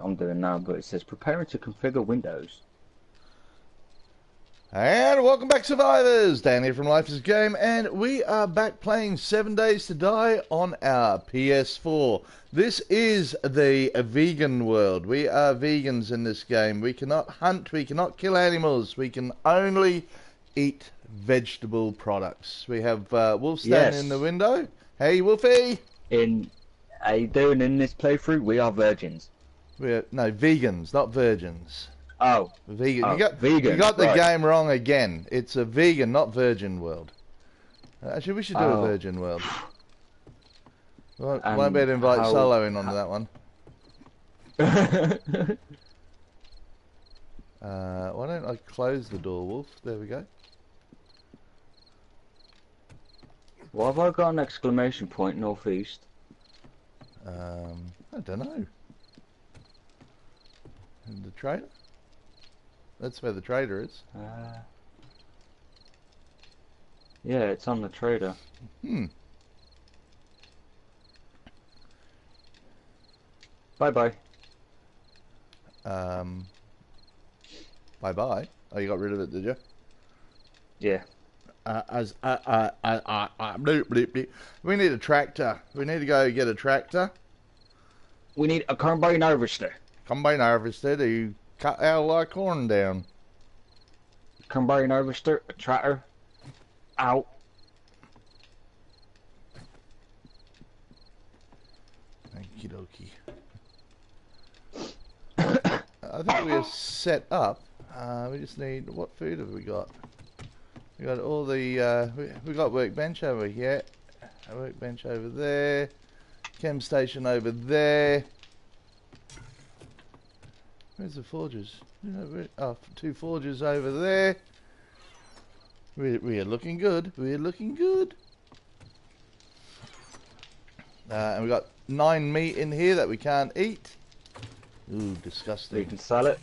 I'm doing now, but it says preparing to configure Windows. And welcome back, survivors. Dan here from Life is a Game, and we are back playing 7 Days to Die on our PS4. This is the vegan world. We are vegans in this game. We cannot hunt, we cannot kill animals. We can only eat vegetable products. We have Wolf standing in the window. Hey, Wolfie. How you doing in this playthrough? We are virgins. No, vegans, not virgins. Oh. Vegan. Oh, vegan. You got the game wrong again. It's a vegan, not virgin world. Actually, we should do a virgin world. Won't be able to invite Solo in onto that one. Why don't I close the door, Wolf? There we go. Why have I got an exclamation point northeast? I don't know. And the trader? That's where the trader is. Yeah, it's on the trader. Bye-bye. Bye-bye? Oh, you got rid of it, did you? Yeah. We need a tractor. We need to go get a tractor. We need a combine harvester. Combine harvester to cut our corn down. Combine harvester, a tractor. Out. Okie dokie. I think we are set up. We just need, what food have we got? We got all the, we got workbench over here. A workbench over there. Chem station over there. Where's the forges? Oh, 2 forges over there. We are looking good. We're looking good. And we got 9 meat in here that we can't eat. Ooh, disgusting. We can sell it.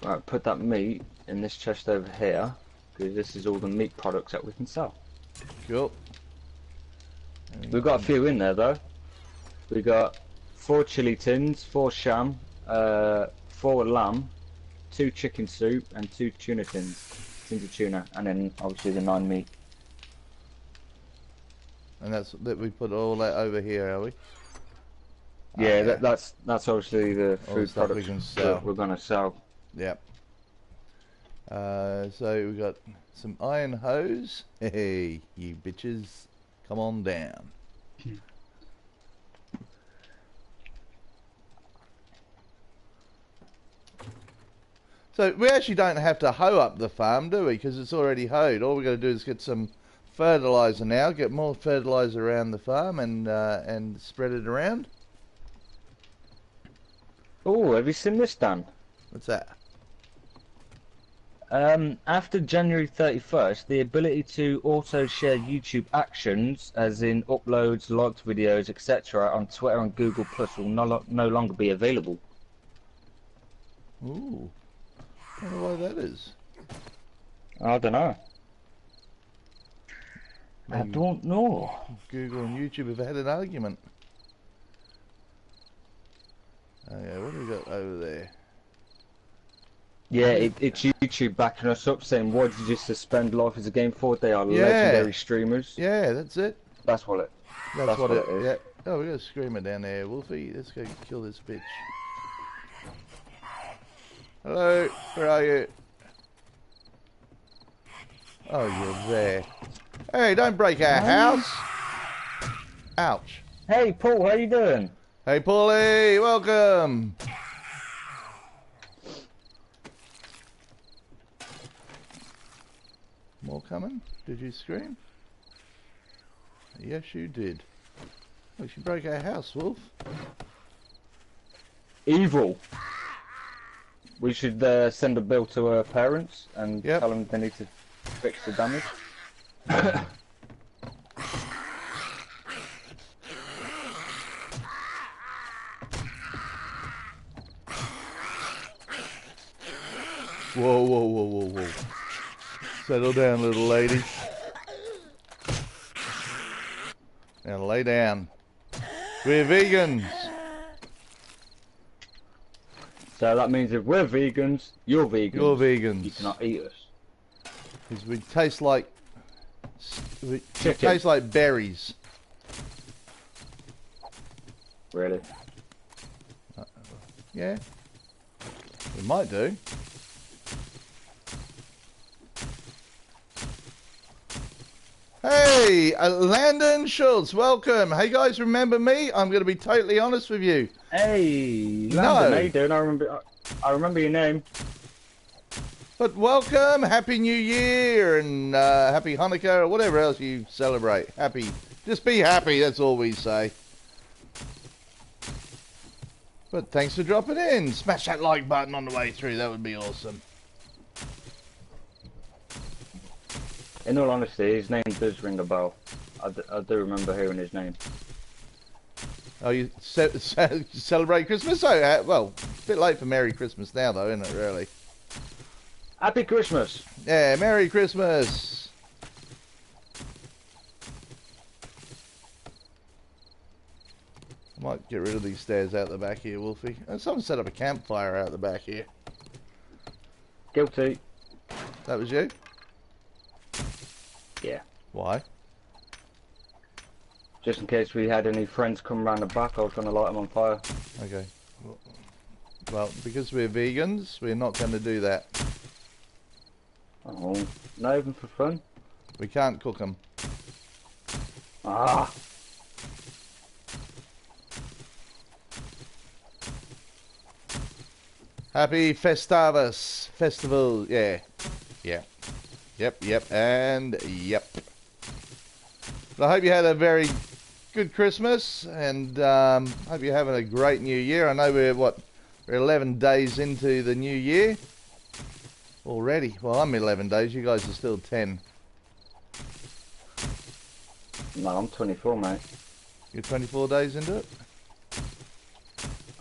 Right, put that meat in this chest over here, because this is all the meat products that we can sell. Cool. We've got a few in there though. We got 4 chili tins, 4 sham, 4 lamb, 2 chicken soup, and 2 tuna tins of tuna, and then obviously the 9 meat. And that's that we put all that over here, are we? Yeah, yeah. That's obviously the food the products that we're gonna sell. Yep. So we got some iron hose. Hey, you bitches, come on down. So we actually don't have to hoe up the farm, do we? Because it's already hoed. All we got to do is get some fertilizer now, get more fertilizer around the farm, and spread it around. Oh, have you seen this, Dan? What's that? After January 31st, the ability to auto-share YouTube actions, as in uploads, liked videos, etc., on Twitter and Google Plus will no longer be available. Ooh. I don't know why that is. I don't know. Maybe I don't know. Google and YouTube have had an argument. Okay, what do we got over there? Yeah, it's YouTube backing us up, saying, "Why did you suspend Life is a Game for? They are legendary streamers." Yeah, that's it. That's what it. That's what it is. Yeah. Oh, we got a screamer down there, Wolfie. Let's go kill this bitch. Hello, where are you? Oh, you're there. Hey, don't break our house. Ouch. Hey, Paul, how you doing? Hey, Paulie, welcome. More coming? Did you scream? Yes, you did. Oh, she broke our house, Wolf. Evil. We should send a bill to her parents and tell them they need to fix the damage. Whoa, whoa, whoa, whoa, whoa. Settle down, little lady. Now Gonna lay down. We're vegans. So that means if we're vegans, you're vegans. You're vegans. You cannot eat us. Because we taste like... We Chicken. taste like berries. Really? Yeah. We might do. Hey, Landon Schultz, welcome. Hey guys, remember me? I'm going to be totally honest with you. Hey, Landon, No. how you doing? I remember your name. But welcome, Happy New Year, and Happy Hanukkah, or whatever else you celebrate. Happy, just be happy, that's all we say. But thanks for dropping in. Smash that like button on the way through, that would be awesome. In all honesty, his name does ring a bell. I do remember hearing his name. Oh, you celebrate Christmas? Oh, well, a bit late for Merry Christmas now, though, isn't it, really? Happy Christmas! Yeah, Merry Christmas! I might get rid of these stairs out the back here, Wolfie. And someone set up a campfire out the back here. Guilty. That was you? Yeah. Why? Just in case we had any friends come round the back, I was going to light them on fire. Okay. Well, because we're vegans, we're not going to do that. Oh, not even for fun? We can't cook them. Ah! Happy Festavus Festival, yeah. Yeah. Yep, and yep. But I hope you had a very good Christmas, and hope you're having a great New Year. I know we're 11 days into the New Year already. Well, I'm 11 days. You guys are still 10. No, I'm 24, mate. You're 24 days into it?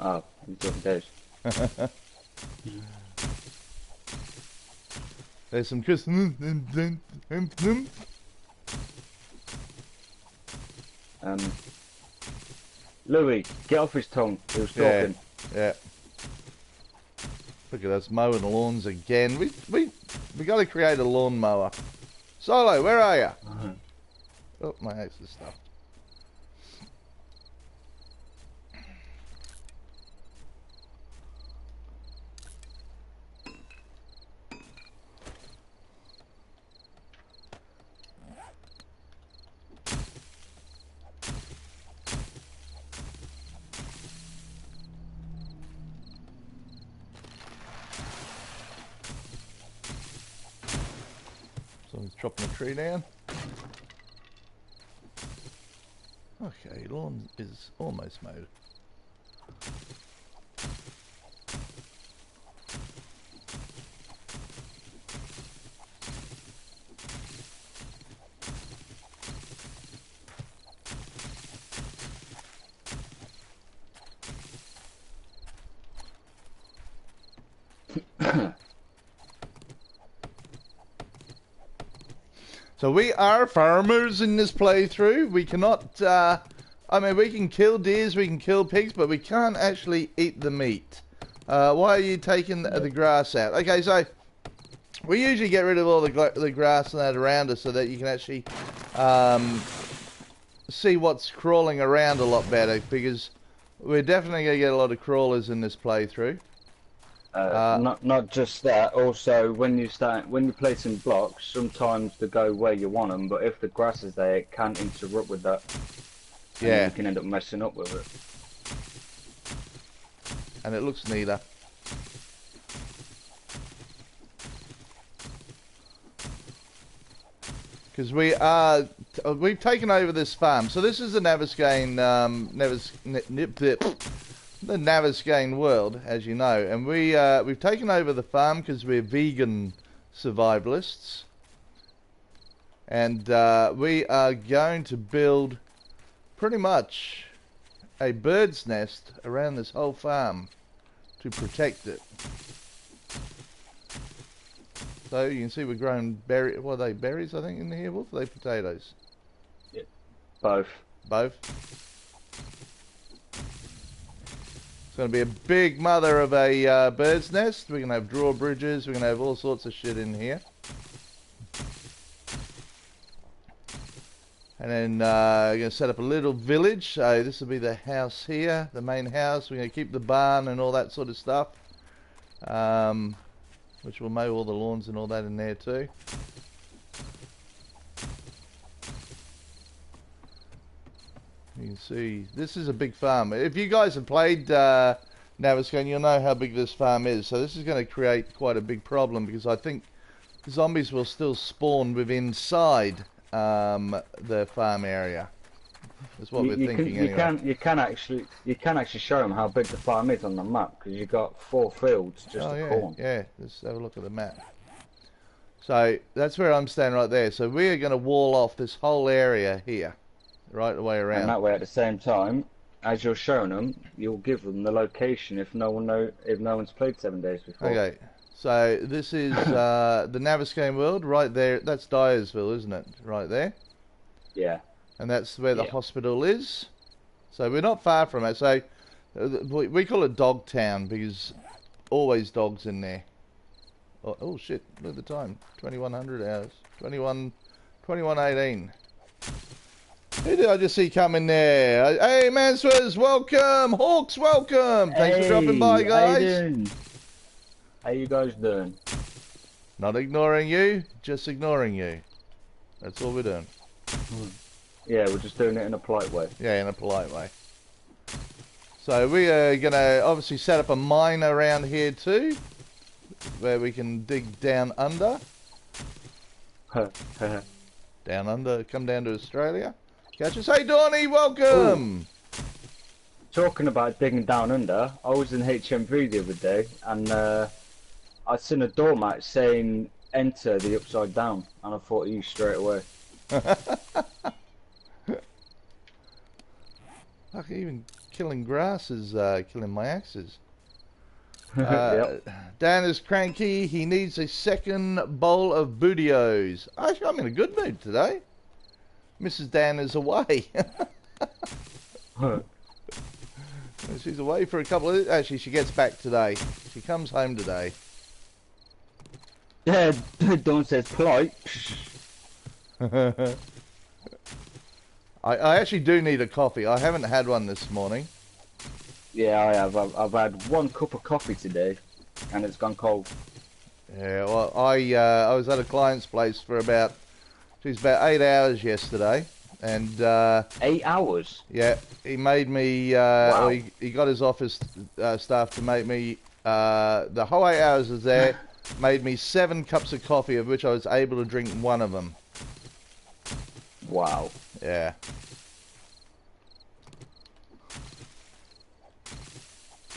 Oh, I'm talking days. There's some Christmas. Louis, get off his tongue. He was talking. Yeah. Look at us mowing the lawns again. We got to create a lawn mower. Solo, where are you? Oh, my axe is stuffed. Someone's chopping a tree down. Okay, lawn is almost mowed. So we are farmers in this playthrough. We cannot, I mean, we can kill deers, we can kill pigs, but we can't actually eat the meat. Why are you taking the grass out? Okay, so we usually get rid of all the grass and that around us so that you can actually see what's crawling around a lot better, because we're definitely going to get a lot of crawlers in this playthrough. Not just that. Also, when you're placing blocks, sometimes they go where you want them. But if the grass is there, it can interrupt with that. Yeah. And you can end up messing up with it. And it looks neater. Because we've taken over this farm. So this is the Navisgain the Navisgain world, as you know, and we've taken over the farm because we're vegan survivalists, and we are going to build pretty much a bird's nest around this whole farm to protect it. So you can see we're growing what are they, berries I think in here, Wolf? Are they potatoes? Yeah, both. both. It's going to be a big mother of a bird's nest. We're going to have drawbridges. We're going to have all sorts of shit in here. And then we're going to set up a little village. So this will be the house here, the main house. We're going to keep the barn and all that sort of stuff. Which will mow all the lawns and all that in there too. You can see, this is a big farm. If you guys have played Naviscone, you'll know how big this farm is. So this is going to create quite a big problem because I think zombies will still spawn within inside the farm area. That's what we're thinking anyway. You can actually show them how big the farm is on the map because you've got 4 fields just a corn. Yeah, let's have a look at the map. So that's where I'm standing right there. So we are going to wall off this whole area here. Right the way around. And that way, at the same time, as you're showing them, you'll give them the location if no one's played 7 days before. Okay, so this is the Naviscone world right there. That's Dyersville, isn't it? Right there. Yeah. And that's where the hospital is. So we're not far from it. So we call it Dog Town because always dogs in there. Oh shit! Look at the time. 2100 hours. 21:18. Who did I just see coming there? Hey, Manswers, welcome! Hawks, welcome! Thanks for dropping by, guys. How you guys doing? Not ignoring you, just ignoring you. That's all we're doing. Yeah, we're just doing it in a polite way. Yeah, in a polite way. So we are going to obviously set up a mine around here too, where we can dig down under. Down under, come down to Australia. Catch us. Hey, Donnie, welcome! Ooh. Talking about digging down under, I was in HMV the other day, and I seen a doormat saying, enter the upside down, and I thought of you straight away. Fuck, even killing grass is killing my axes. Yep. Dan is cranky. He needs a second bowl of Bootios. Actually, I'm in a good mood today. Mrs. Dan is away. She's away for a couple of... Actually, she gets back today. She comes home today. Yeah, Dawn says polite. I actually do need a coffee. I haven't had one this morning. Yeah, I have. I've had 1 cup of coffee today, and it's gone cold. Yeah, well, I was at a client's place for about 8 hours yesterday, and 8 hours. Yeah, he made me. Wow. He got his office staff to make me. The whole 8 hours was there. Made me 7 cups of coffee, of which I was able to drink 1 of them. Wow. Yeah.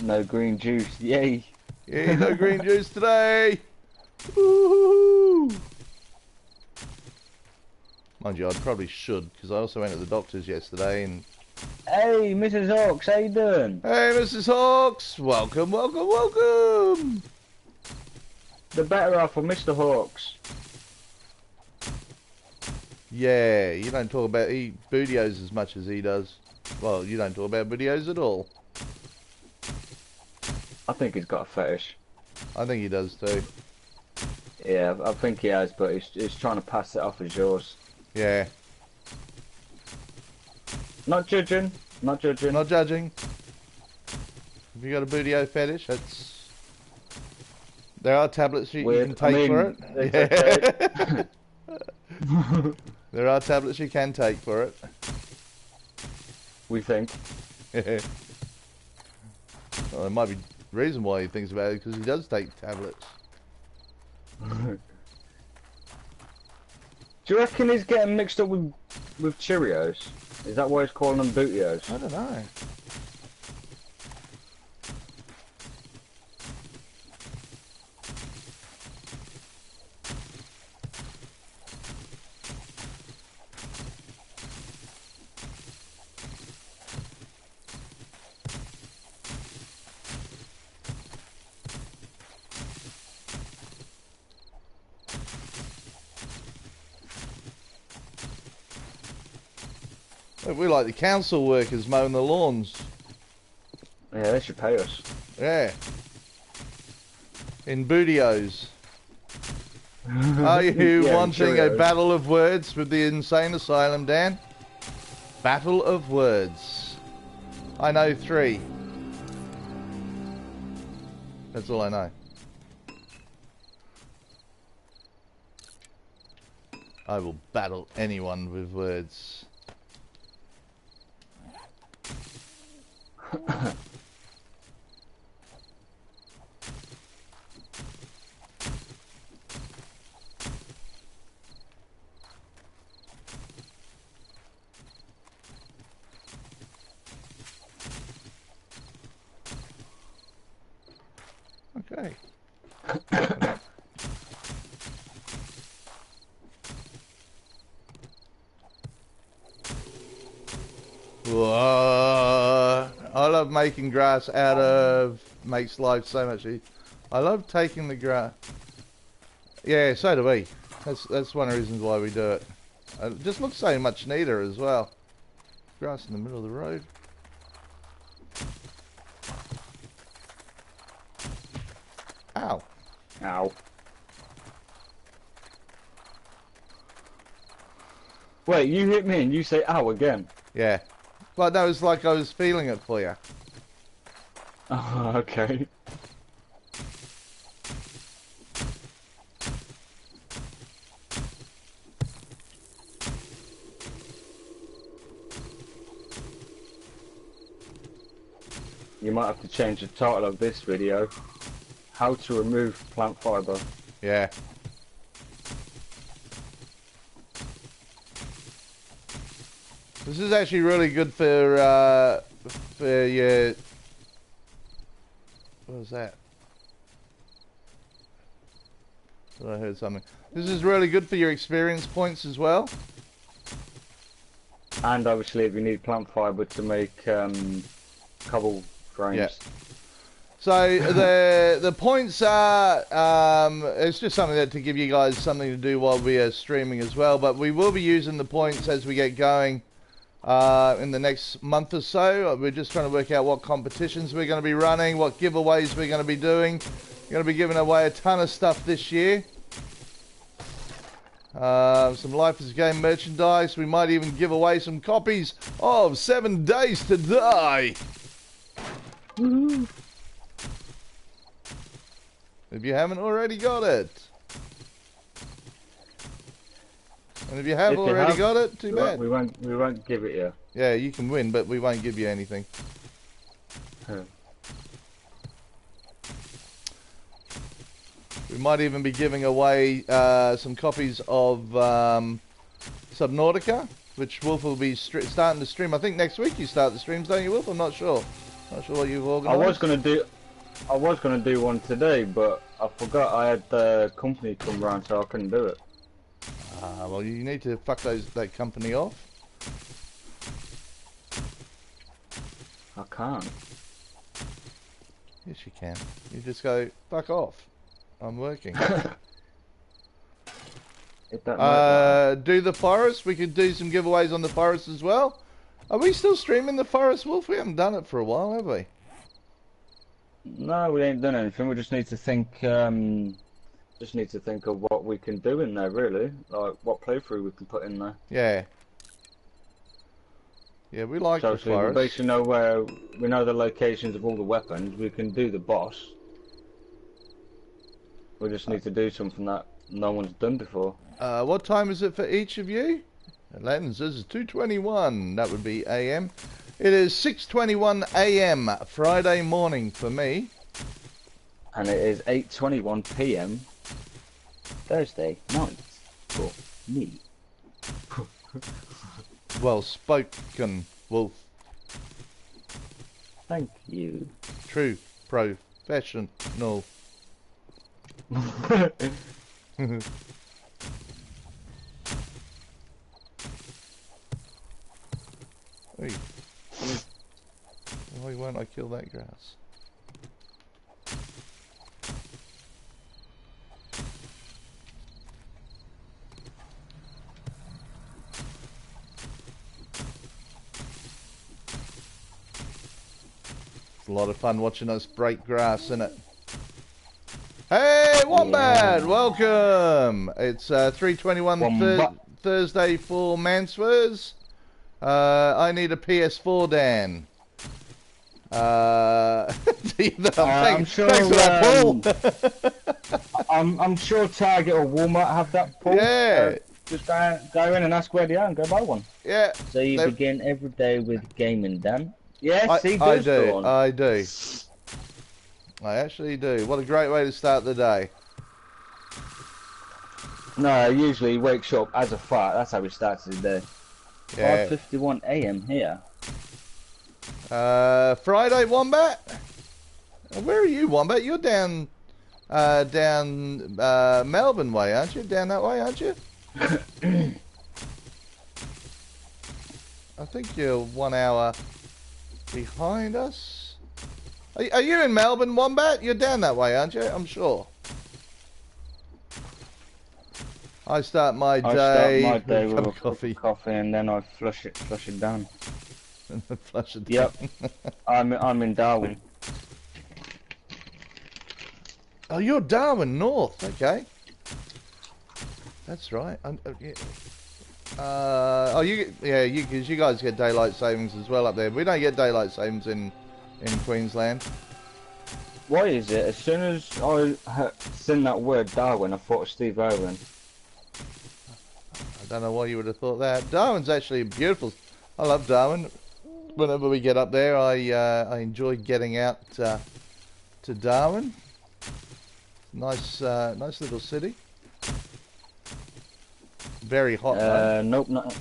No green juice, yay! Yeah, no green juice today. Woohoo! Mind you, I probably should, because I also went to the doctor's yesterday and... Hey, Mrs. Hawks, how you doing? Hey, Mrs. Hawks! Welcome, welcome, welcome! The better half of Mr. Hawks. Yeah, you don't talk about Bootios as much as he does. Well, you don't talk about Bootios at all. I think he's got a fetish. I think he does too. Yeah, I think he has, but he's trying to pass it off as yours. Yeah. Not judging. Not judging. Not judging. If you got a Bootio fetish, that's... There are tablets you can take for it. Yeah. There are tablets you can take for it. We think. Yeah. Well, there might be reason why he thinks about it, because he does take tablets. Do you reckon he's getting mixed up with Cheerios? Is that why he's calling them Bootios? I don't know. We're like the council workers mowing the lawns. Yeah, they should pay us. Yeah. In bootios. Are you Yeah, wanting a Cheerios. battle of words with the insane asylum, Dan? Battle of words. I know 3. That's all I know. I will battle anyone with words. Okay. Whoa. I love making grass out of... Makes life so much easier. I love taking the grass... Yeah, so do we. That's one of the reasons why we do it. It just looks so much neater as well. Grass in the middle of the road. Ow. Ow. Wait, you hit me and you say ow again? Yeah. Well, that was like I was feeling it for you. Oh, okay. You might have to change the title of this video. How to remove plant fiber. Yeah. This is actually really good for your... What was that? I heard something. This is really good for your experience points as well. And obviously if you need plant fiber to make cobble frames. Yeah. So the points are it's just something that to give you guys something to do while we are streaming as well. But we will be using the points as we get going in the next month or so. We're just trying to work out what competitions we're going to be running, what giveaways we're going to be doing. We're going to be giving away a ton of stuff this year. Some Life is a Game merchandise. We might even give away some copies of 7 Days to Die. Woohoo. If you haven't already got it. And if you have already got it, too bad. We won't give it you. Yeah, you can win, but we won't give you anything. Huh. We might even be giving away some copies of Subnautica, which Wolf will be starting to stream. I think next week you start the streams, don't you, Wolf? I'm not sure. Not sure what you've organised. I was gonna do one today, but I forgot I had the company come round, so I couldn't do it. Well, you need to fuck that company off. I can't. Yes, you can. You just go, fuck off. I'm working. It don't work. Do the forest. We could do some giveaways on the forest as well. Are we still streaming the forest, Wolf? We haven't done it for a while, have we? No, we ain't done anything. We just need to think. Just need to think of what we can do in there, really. Like what playthrough we can put in there. Yeah. Yeah, we like So the forest. we basically know where we know the locations of all the weapons. We can do the boss. We just need to do something that no one's done before. What time is it for each of you? Latin says it's 2:21. That would be AM. It is 6:21 AM Friday morning for me. And it is 8:21 PM Thursday night for me. Well spoken, Wolf. Thank you. True professional. Hey. Why won't I kill that grass? A lot of fun watching us break grass, isn't it? Hey, Wombat! Yeah. Welcome! It's 3:21 Thursday for Manswers. I need a PS4, Dan. I'm sure. Thanks for that, Paul. I'm sure Target or Walmart have that, Paul. Yeah. Just go in and ask where they are and go buy one. Yeah. So you begin every day with gaming, Dan. Yes, he does. I do. I actually do. What a great way to start the day. No, usually he wakes up as a fart. That's how he starts his day. Yeah. 5:51 AM here. Friday, Wombat? Where are you, Wombat? You're down Melbourne way, aren't you? Down that way, aren't you? I think you're 1 hour behind us. Are you in Melbourne, Wombat? You're down that way, aren't you? I'm sure. I start my day with a cup of coffee. And then I flush it down. Flush it down. Yep. I'm in Darwin. Oh, you're Darwin North. Okay. That's right. Yeah. Because you guys get daylight savings as well up there. We don't get daylight savings in Queensland. Why is it? As soon as I seen that word Darwin, I thought of Steve Irwin. I don't know why you would have thought that. Darwin's actually beautiful. I love Darwin. Whenever we get up there, I enjoy getting out to Darwin. Nice little city. Very hot. Nope. No.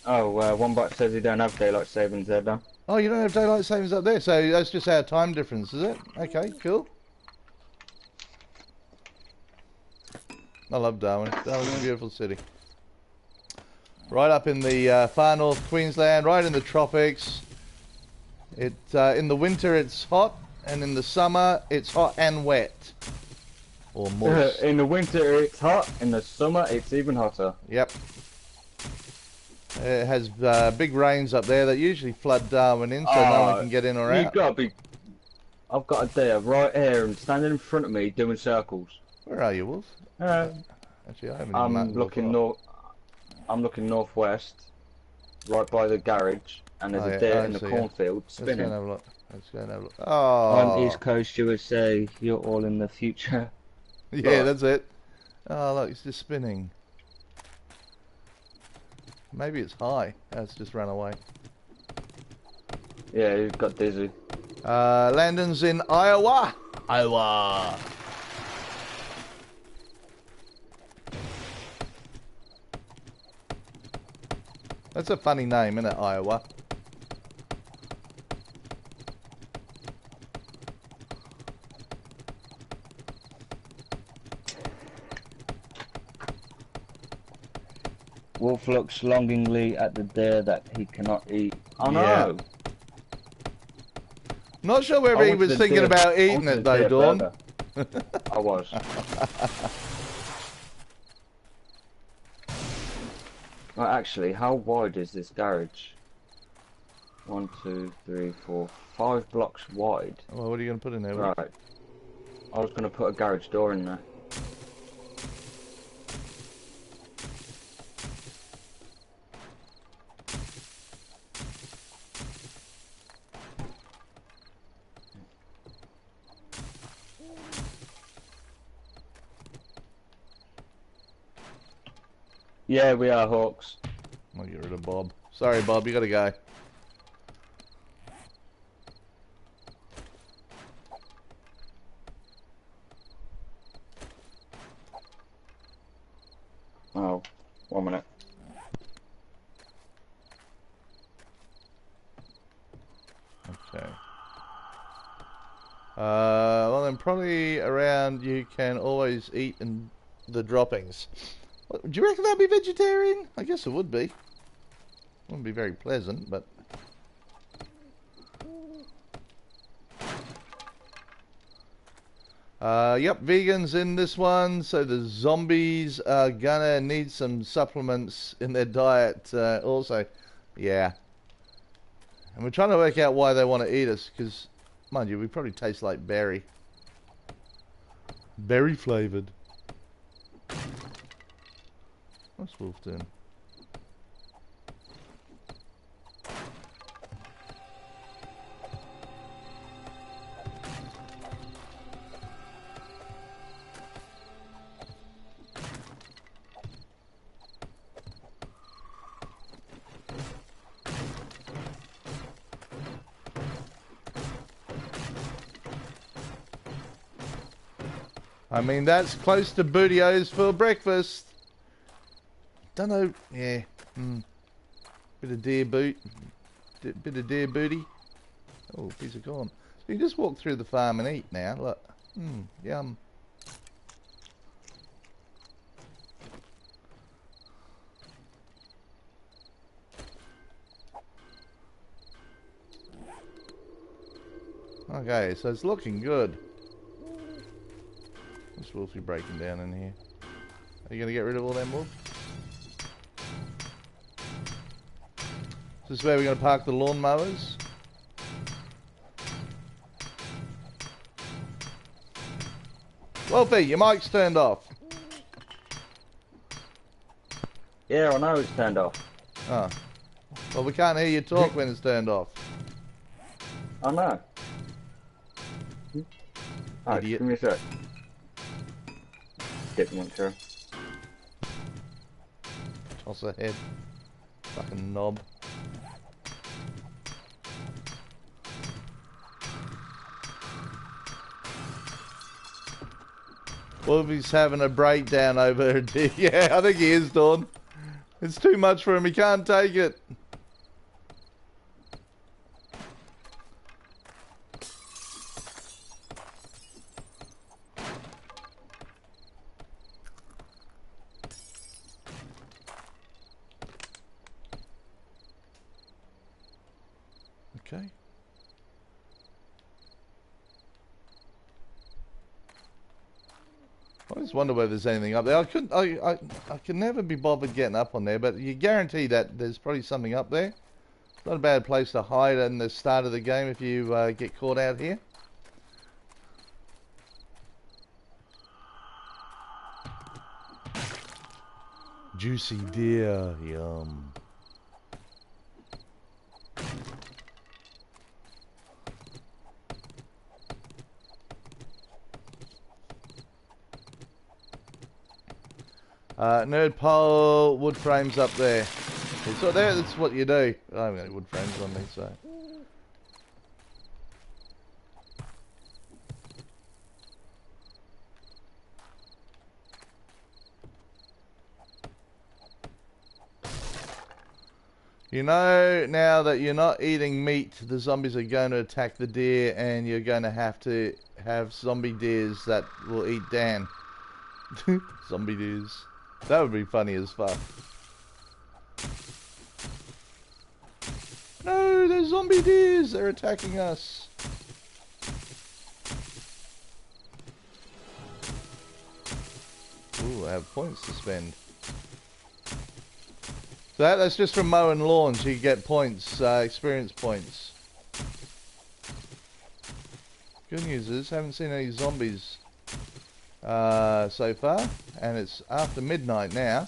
Oh, Wombat says he don't have daylight savings there, Dan. Oh, you don't have daylight savings up there, so that's just our time difference, is it? Okay, cool. I love Darwin. Darwin's a beautiful city. Right up in the far north Queensland, right in the tropics. In the winter it's hot, and in the summer it's hot and wet. Or moist. In the winter it's hot, in the summer it's even hotter. Yep. It has big rains up there that usually flood Darwin in, so no one can get in or out. You've got to be... I've got a deer right here and standing in front of me doing circles. Where are you, Wolf? Actually, I haven't I'm looking north. I'm looking northwest, right by the garage, and there's a deer in the cornfield spinning. Let's go and have a look. Let's go and have a look. Oh. On East Coast USA, you're all in the future. Yeah, that's it. Oh, look, it's just spinning. Maybe it's high. Oh, it's just run away. Yeah, you've got dizzy. Landon's in Iowa. Iowa. That's a funny name, isn't it, Iowa? Wolf looks longingly at the deer that he cannot eat. Oh no! Yeah. Not sure whether he was thinking about eating it though, Dawn. I was. Well, actually, how wide is this garage? 1, 2, 3, 4, 5 blocks wide. Well, what are you going to put in there? Right. I was going to put a garage door in there. Yeah, we are Hawks. I'll get rid of Bob. Sorry, Bob, you gotta go. Oh, 1 minute. Okay. Well then probably around you can always eat in the droppings. Do you reckon that'd be vegetarian? I guess it would be. Wouldn't be very pleasant, but... Yep, vegans in this one, so the zombies are gonna need some supplements in their diet also. Yeah. And we're trying to work out why they want to eat us, because Mind you, we probably taste like berry. Berry flavoured. What's Wolf doing? I mean, that's close to Booty-O's for breakfast. Don't know. Yeah. Bit of deer boot. Bit of deer booty. Oh, piece of corn. So you just walk through the farm and eat now. Look. Yum. Okay, so it's looking good. What's Wolfie breaking down in here? Are you going to get rid of all them, Wolf? Is this where we're going to park the lawnmowers? Wolfie, your mic's turned off. Yeah, I know it's turned off. Oh. Well, we can't hear you talk when it's turned off. I know. Alright, Idiot. give me a sec. Dip one through. Toss her head. Fucking knob. Wolfie's having a breakdown over a deer. Yeah, I think he is, Dawn. It's too much for him. He can't take it. Okay. I always wonder whether there's anything up there. I can never be bothered getting up on there, but you guarantee that there's probably something up there. It's not a bad place to hide in the start of the game if you get caught out here. Juicy deer, yum. Nerd pole, wood frames up there. So there, that's what you do. I haven't got any wood frames on me, so. You know, now that you're not eating meat, the zombies are going to attack the deer, and you're going to have zombie deers that will eat Dan. Zombie deers. That would be funny as fuck. No, they're zombie deers! They're attacking us. Ooh, I have points to spend. So that's just from mowing lawns. You get points, experience points. Good news is, haven't seen any zombies so far, and it's after midnight now.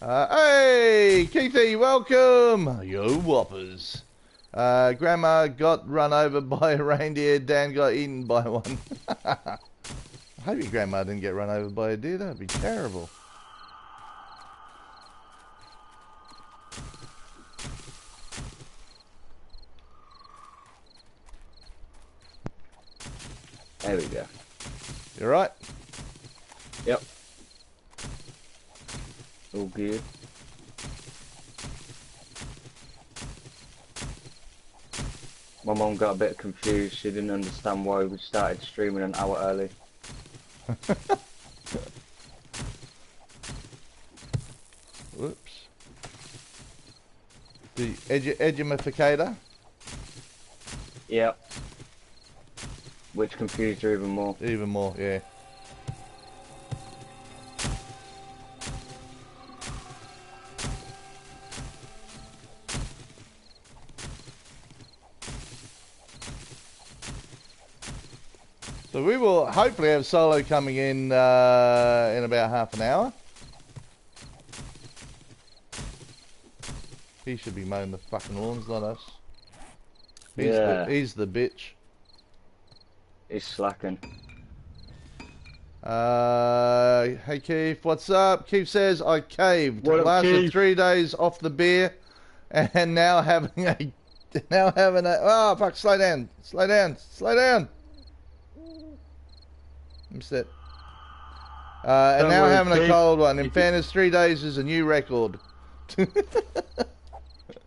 Hey, Keithy, welcome! Yo, whoppers. Grandma got run over by a reindeer, Dan got eaten by one. I hope your grandma didn't get run over by a deer, that would be terrible. There we go. You alright? Yep. All good. My mum got a bit confused. She didn't understand why we started streaming an hour early. Whoops. The edumificator? Yep. Which confused her even more. Even more, yeah. So we will hopefully have Solo coming in about half an hour. He should be mowing the fucking lawns, not us. He's the bitch. He's slacking. Hey Keith, what's up? Keith says I caved. What up, Lasted Keith? 3 days off the beer, and now having a oh fuck! Slow down! Slow down! Slow down! I'm set. And Don't now worry, having a Keith. cold one. In fairness, 3 days is a new record.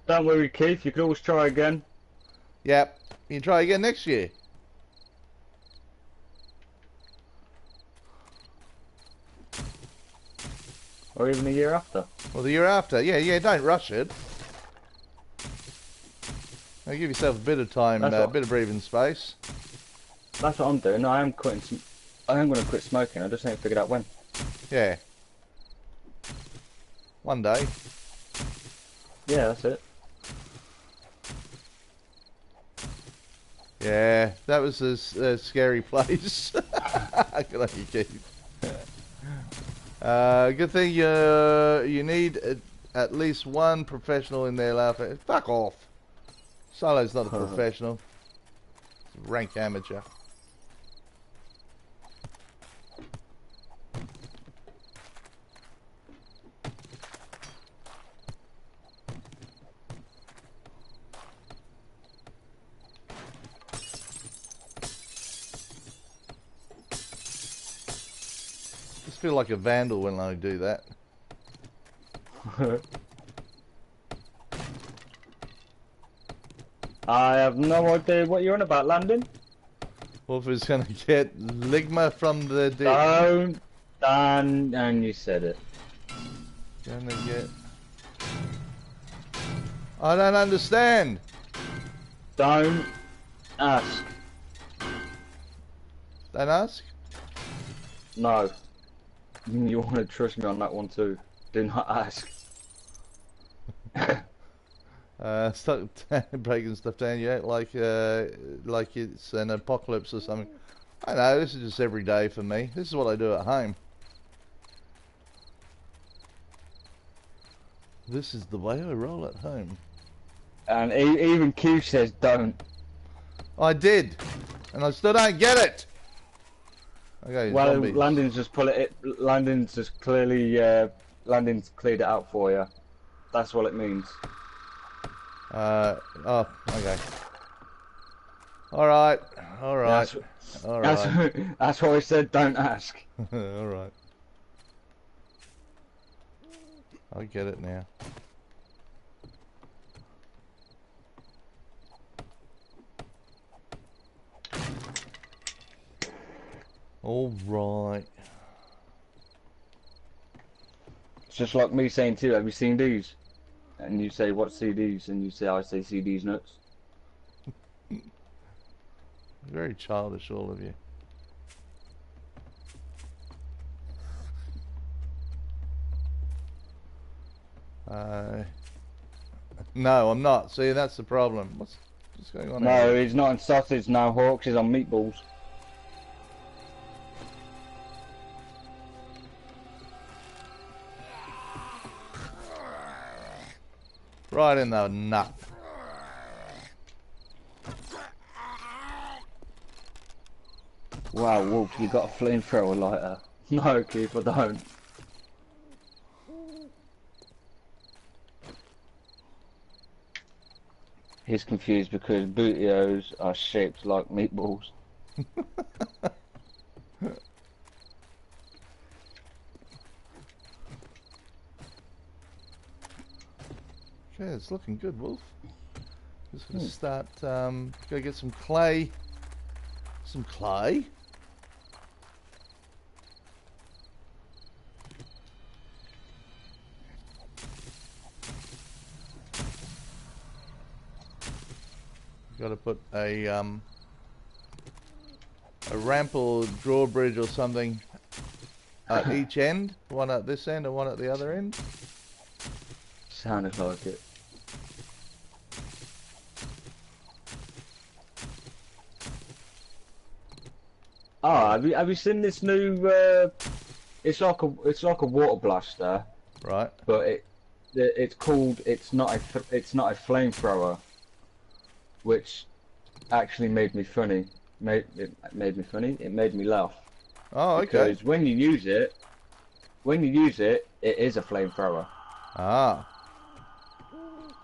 Don't worry, Keith. You can always try again. Yep. You can try again next year. Or even a year after. Or the year after. Yeah, don't rush it. Now give yourself a bit of time, a bit of breathing space. That's what I'm doing. I am going to quit smoking. I just ain't figured out when. Yeah. One day. Yeah, that's it. Yeah, that was a scary place. Good luck, you, Keith. Good thing you need at least one professional in there laughing. Fuck off. Solo's not a professional. He's a rank amateur. I feel like a vandal when I do that. I have no idea what you're on about, Landon. Wolf gonna get Ligma from the dead. Don't, and you said it. Gonna get... I don't understand. Don't ask. Don't ask? No. You want to trust me on that one too. Do not ask. Stop breaking stuff down, yeah, like it's an apocalypse or something. I know, this is just every day for me. This is what I do at home. This is the way I roll at home. And even Q says don't. I did, and I still don't get it. Okay, Well, zombies. Landon's just Landon's just clearly, Landon's cleared it out for you. That's what it means. Oh, okay. Alright, alright. Alright. That's why I said don't ask. Alright. I get it now. Alright. It's just like me saying to you, have you seen these? And you say, what CDs? And you say, I say CDs nuts. Very childish, all of you. No, I'm not. See, that's the problem. What's going on No, here? he's not on sausage now, Hawks. He's on meatballs. Right in the nut. Wow, Wolf, you got a flamethrower lighter. No, Keith, I don't. He's confused because bootios are shaped like meatballs. Okay, it's looking good, Wolf. Just gonna start, go get some clay. Some clay? Gotta put a ramp or drawbridge or something at each end. One at this end and one at the other end. Sounded like it. Ah, have you seen this new? It's like a water blaster, Right. but it's called. It's not a flamethrower, which actually made me funny. It made me funny. It made me laugh Oh, okay. because when you use it, it is a flamethrower. Ah.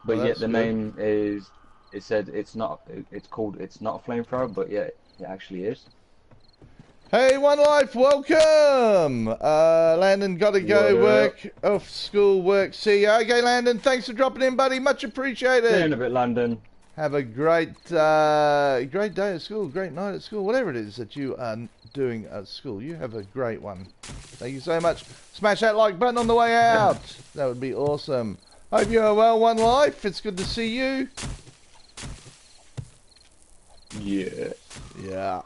But Well, yet that's the good. name is. It said it's not. It's called. It's not a flamethrower, but yet it actually is. Hey, One Life, welcome! Landon, got to go What up? work, off school work. See ya. Okay, Landon, thanks for dropping in, buddy. Much See you appreciated. in a bit, London. Have a great great day at school, great night at school, whatever it is that you are doing at school. You have a great one. Thank you so much. Smash that like button on the way out. That would be awesome. Hope you are well, One Life. It's good to see you. Yeah. Yeah.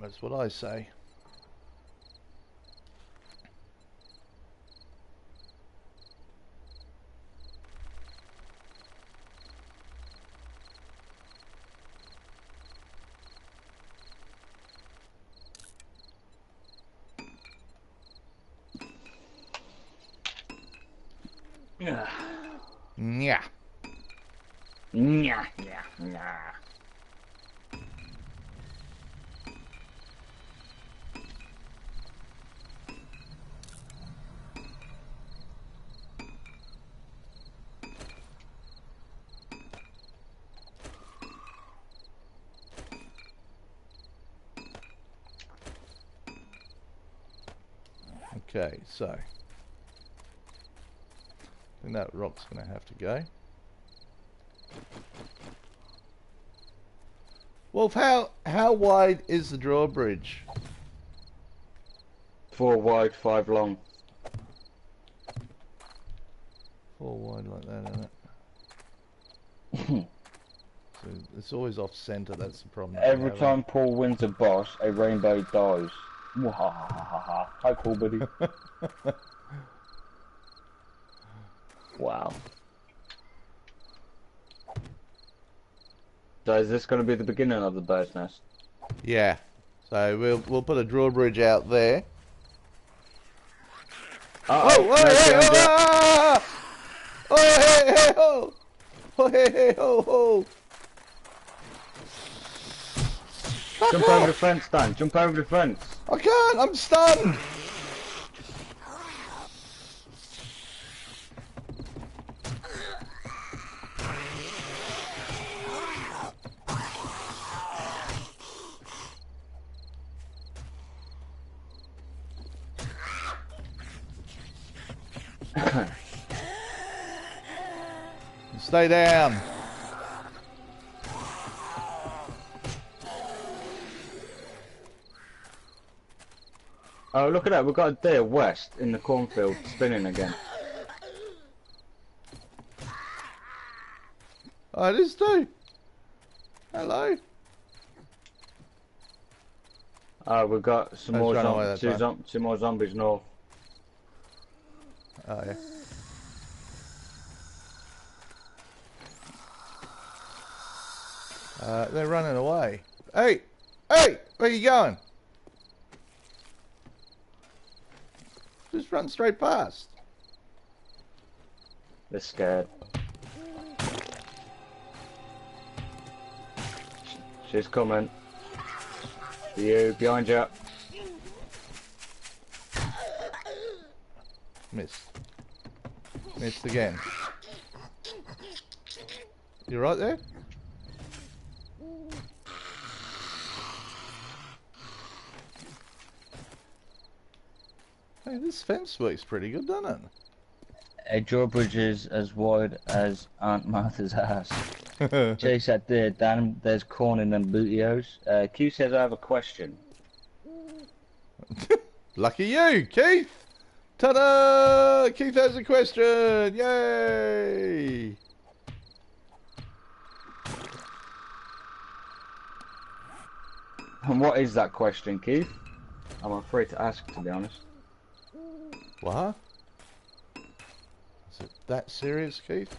That's what I say. Yeah. Yeah. Yeah. Yeah. Yeah. Okay, so I think that rock's going to have to go. Wolf, how wide is the drawbridge? 4 wide, 5 long. 4 wide like that, isn't it? So it's always off center. That's the problem. Every time Paul wins a boss, a rainbow dies. Mwahahaha. How cool, buddy. Wow. So is this going to be the beginning of the bird's nest? Yeah. So we'll put a drawbridge out there. Uh-oh, Oh, hey, oh, oh, hey, hey, oh, oh, hey, hey, oh, oh. Jump over the fence, Dan. Jump over the fence. I can't. I'm stunned. Stay down. Oh, look at that. We've got a deer west in the cornfield spinning again. Oh, it is too. Hello. Oh, we've got some more two more zombies north. Oh, yeah. They're running away. Hey! Hey! Where you going? Just run straight past. They're scared. She's coming. You, behind you. Missed. Missed again. You right there? Hey, this fence works pretty good, doesn't it? A drawbridge is as wide as Aunt Martha's ass. Chase that deer, Dan. There's corn in them bootios. Q says I have a question. Lucky you, Keith! Ta-da! Keith has a question! Yay! And what is that question, Keith? I'm afraid to ask, to be honest. What? Is it that serious, Keith?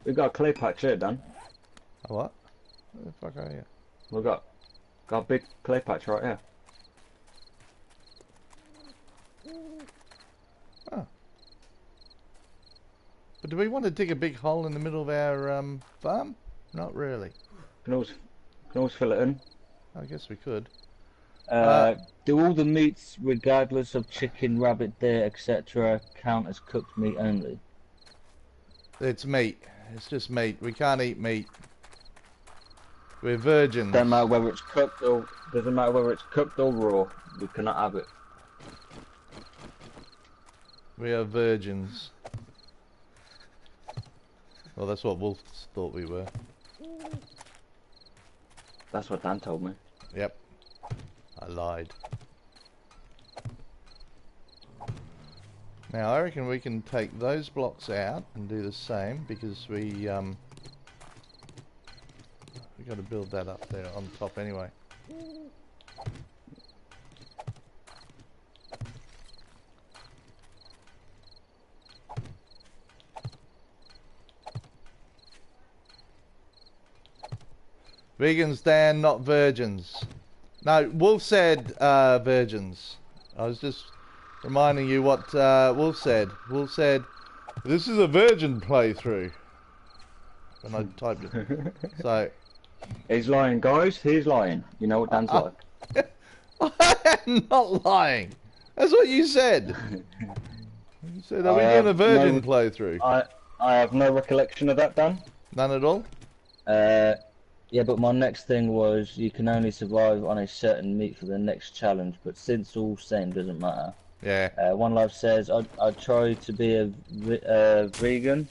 We got a clay patch here, Dan. A what? Where the fuck are you? We got a big clay patch right here. Oh. But do we want to dig a big hole in the middle of our farm? Not really. Can always fill it in. I guess we could. Do all the meats, regardless of chicken, rabbit, deer, etc., count as cooked meat only? It's meat. It's just meat. We can't eat meat. We're virgins. Doesn't matter whether it's cooked or raw. We cannot have it. We are virgins. Well, that's what Wolf thought we were. That's what Dan told me. Yep. I lied. Now, I reckon we can take those blocks out and do the same because we got to build that up there on top anyway. Vegans, Dan, not virgins. No, Wolf said virgins. I was just reminding you what Wolf said. Wolf said, this is a virgin playthrough. When I typed it. So... He's lying, guys. He's lying. You know what Dan's like. I am not lying. That's what you said. You said, are we doing a virgin playthrough? I have no recollection of that, Dan. None at all? Yeah, but my next thing was you can only survive on a certain meat for the next challenge, but since all same doesn't matter. Yeah. One Life says, I try to be a vegan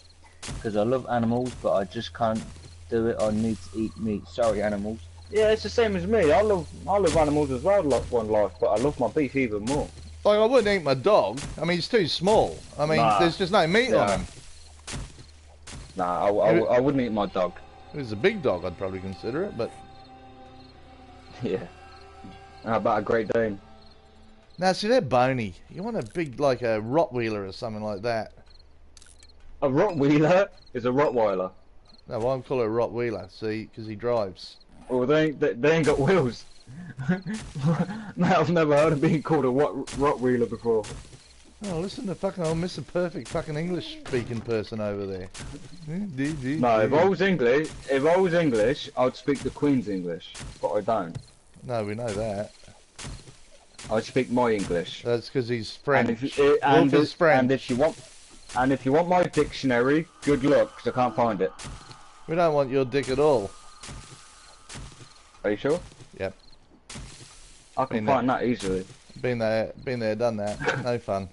because I love animals, but I just can't do it. I need to eat meat. Sorry, animals. Yeah, it's the same as me. I love animals as well, like One Life, but I love my beef even more. Like, I wouldn't eat my dog. I mean, he's too small. I mean, there's just no meat on him. Nah, I wouldn't eat my dog. If it was a big dog, I'd probably consider it, but... Yeah. How about a Great Dane? Now, see, they're bony. You want a big, like a Rottweiler or something like that. A Rottweiler is a Rottweiler. No, well, I'd call it a Rottweiler, see, because he drives. Well, they ain't got wheels. Mate, I've never heard of being called a Rottweiler before. Oh, listen to fucking old Mr. Perfect fucking English speaking person over there. No, if I was English, I'd speak the Queen's English, but I don't. No, we know that. I speak my English. That's because he's French. And Wolf is French. And if you want my dictionary, good luck, 'cause I can't find it. We don't want your dick at all. Are you sure? Yep. I can find that easily. Been there, done that. No fun.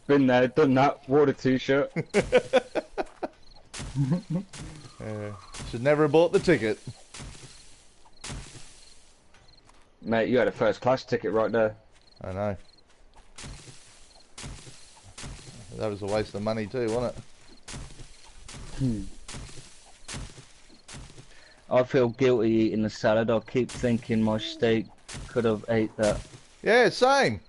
Been there, done that. Wore the t-shirt. Should never have bought the ticket. Mate, you had a first class ticket right there. I know. That was a waste of money too, wasn't it? I feel guilty eating the salad. I keep thinking my steak could have ate that. Yeah, same.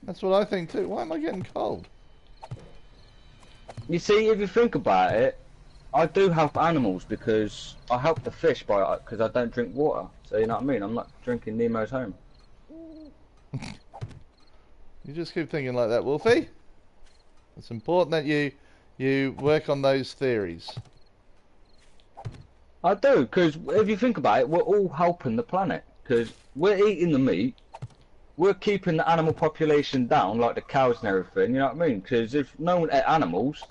That's what I think too. Why am I getting cold? You see, if you think about it, I do help animals because I help the fish because I don't drink water. So you know what I mean? I'm not drinking Nemo's home. You just keep thinking like that, Wolfie. It's important that you work on those theories. I do, because if you think about it, we're all helping the planet. Because we're eating the meat, we're keeping the animal population down, like the cows and everything, you know what I mean? Because if no one ate animals,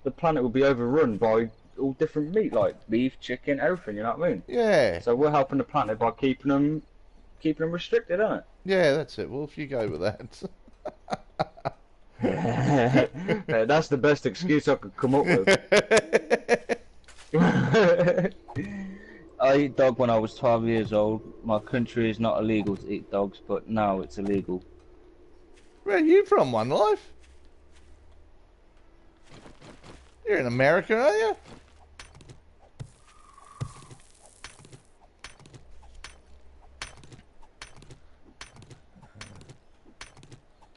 the planet would be overrun by all different meat, like beef, chicken, everything, you know what I mean? Yeah. So we're helping the planet by keeping them restricted, isn't it? Yeah, that's it, Wolf. You go with that. That's the best excuse I could come up with. I eat dog when I was 12 years old. My country is not illegal to eat dogs, but now it's illegal. Where are you from, One Life? You're in America, are you?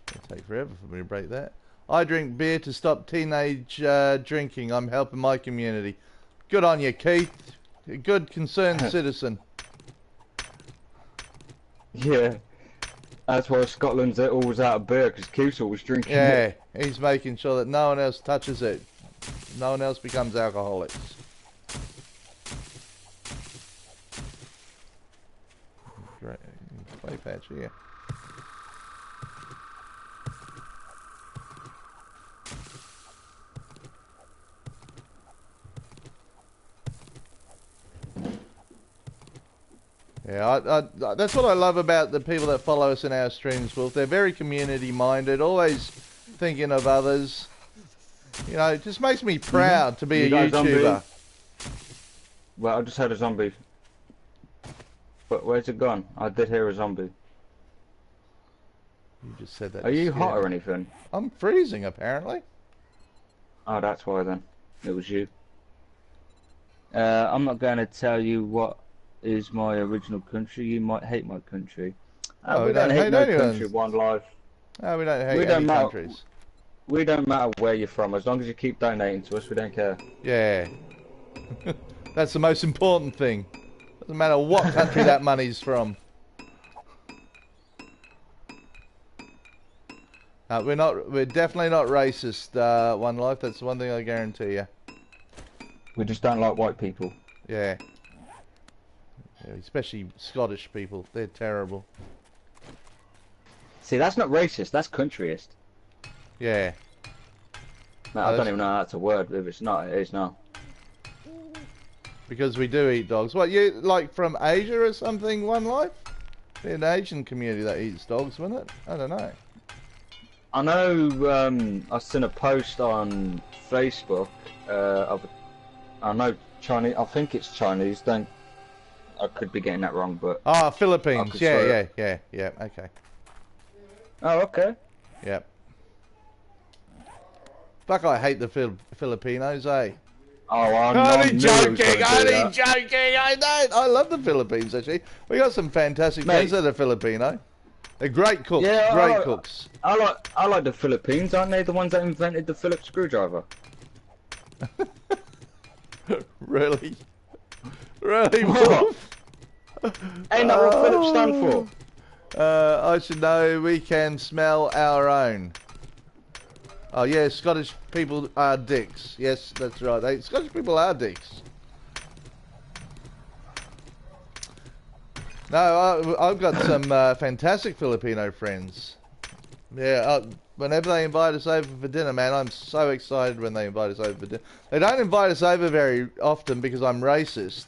It'll take forever for me to break that. I drink beer to stop teenage drinking. I'm helping my community. Good on you, Keith. A good concerned citizen. Yeah. That's why Scotland's always out of beer, because Keith's always drinking it. Yeah, he's making sure that no one else touches it. No one else becomes alcoholics. Great. Play patch here. Yeah, that's what I love about the people that follow us in our streams, Wolf. They're very community-minded, always thinking of others. You know, it just makes me proud to be a YouTuber. Well, I just heard a zombie. But where's it gone? I did hear a zombie. You just said that. Are you hot or anything? I'm freezing, apparently. Oh, that's why then. It was you. I'm not going to tell you what is my original country. You might hate my country. Oh, we don't hate no country, one life. Oh, we don't hate any countries. We don't matter where you're from, as long as you keep donating to us, we don't care. Yeah. That's the most important thing. Doesn't matter what country that money's from. We're definitely not racist, One Life. That's the one thing I guarantee you. We just don't like white people. Yeah. Yeah, especially Scottish people. They're terrible. See, that's not racist, that's countryist. Yeah. No, I don't even know that's a word. If it's not, it is now. Because we do eat dogs. What, you like from Asia or something, One Life? Be an Asian community that eats dogs, wouldn't it? I don't know. I know, I seen a post on Facebook of, I know Chinese, I think it's Chinese, I could be getting that wrong, but... Ah, Philippines, yeah, okay. Oh, okay. Yep. Fuck, I hate the Filipinos, eh? Oh, I'm joking, I don't. I love the Philippines, actually. We got some fantastic friends that are Filipino. They're great cooks, great cooks. I like the Philippines, aren't they the ones that invented the Phillips screwdriver? Really? Really, Wolf? Ain't that what Phillips stand for? I should know, we can smell our own. Oh yeah, Scottish people are dicks. Yes, that's right. Scottish people are dicks. No, I've got some fantastic Filipino friends. Yeah, whenever they invite us over for dinner, man, I'm so excited when they invite us over for dinner. They don't invite us over very often because I'm racist.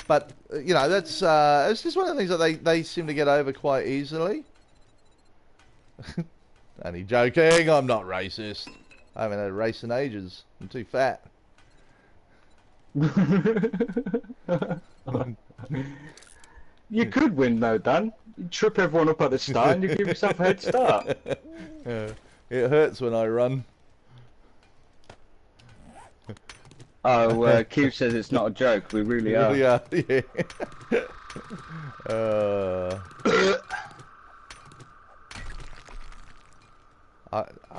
But, you know, that's it's just one of the things that they seem to get over quite easily. Only joking, I'm not racist. I haven't had a race in ages. I'm too fat. You could win though, Dan. You trip everyone up at the start and you give yourself a head start. Yeah, it hurts when I run. Oh, Q says it's not a joke. We really are. Yeah.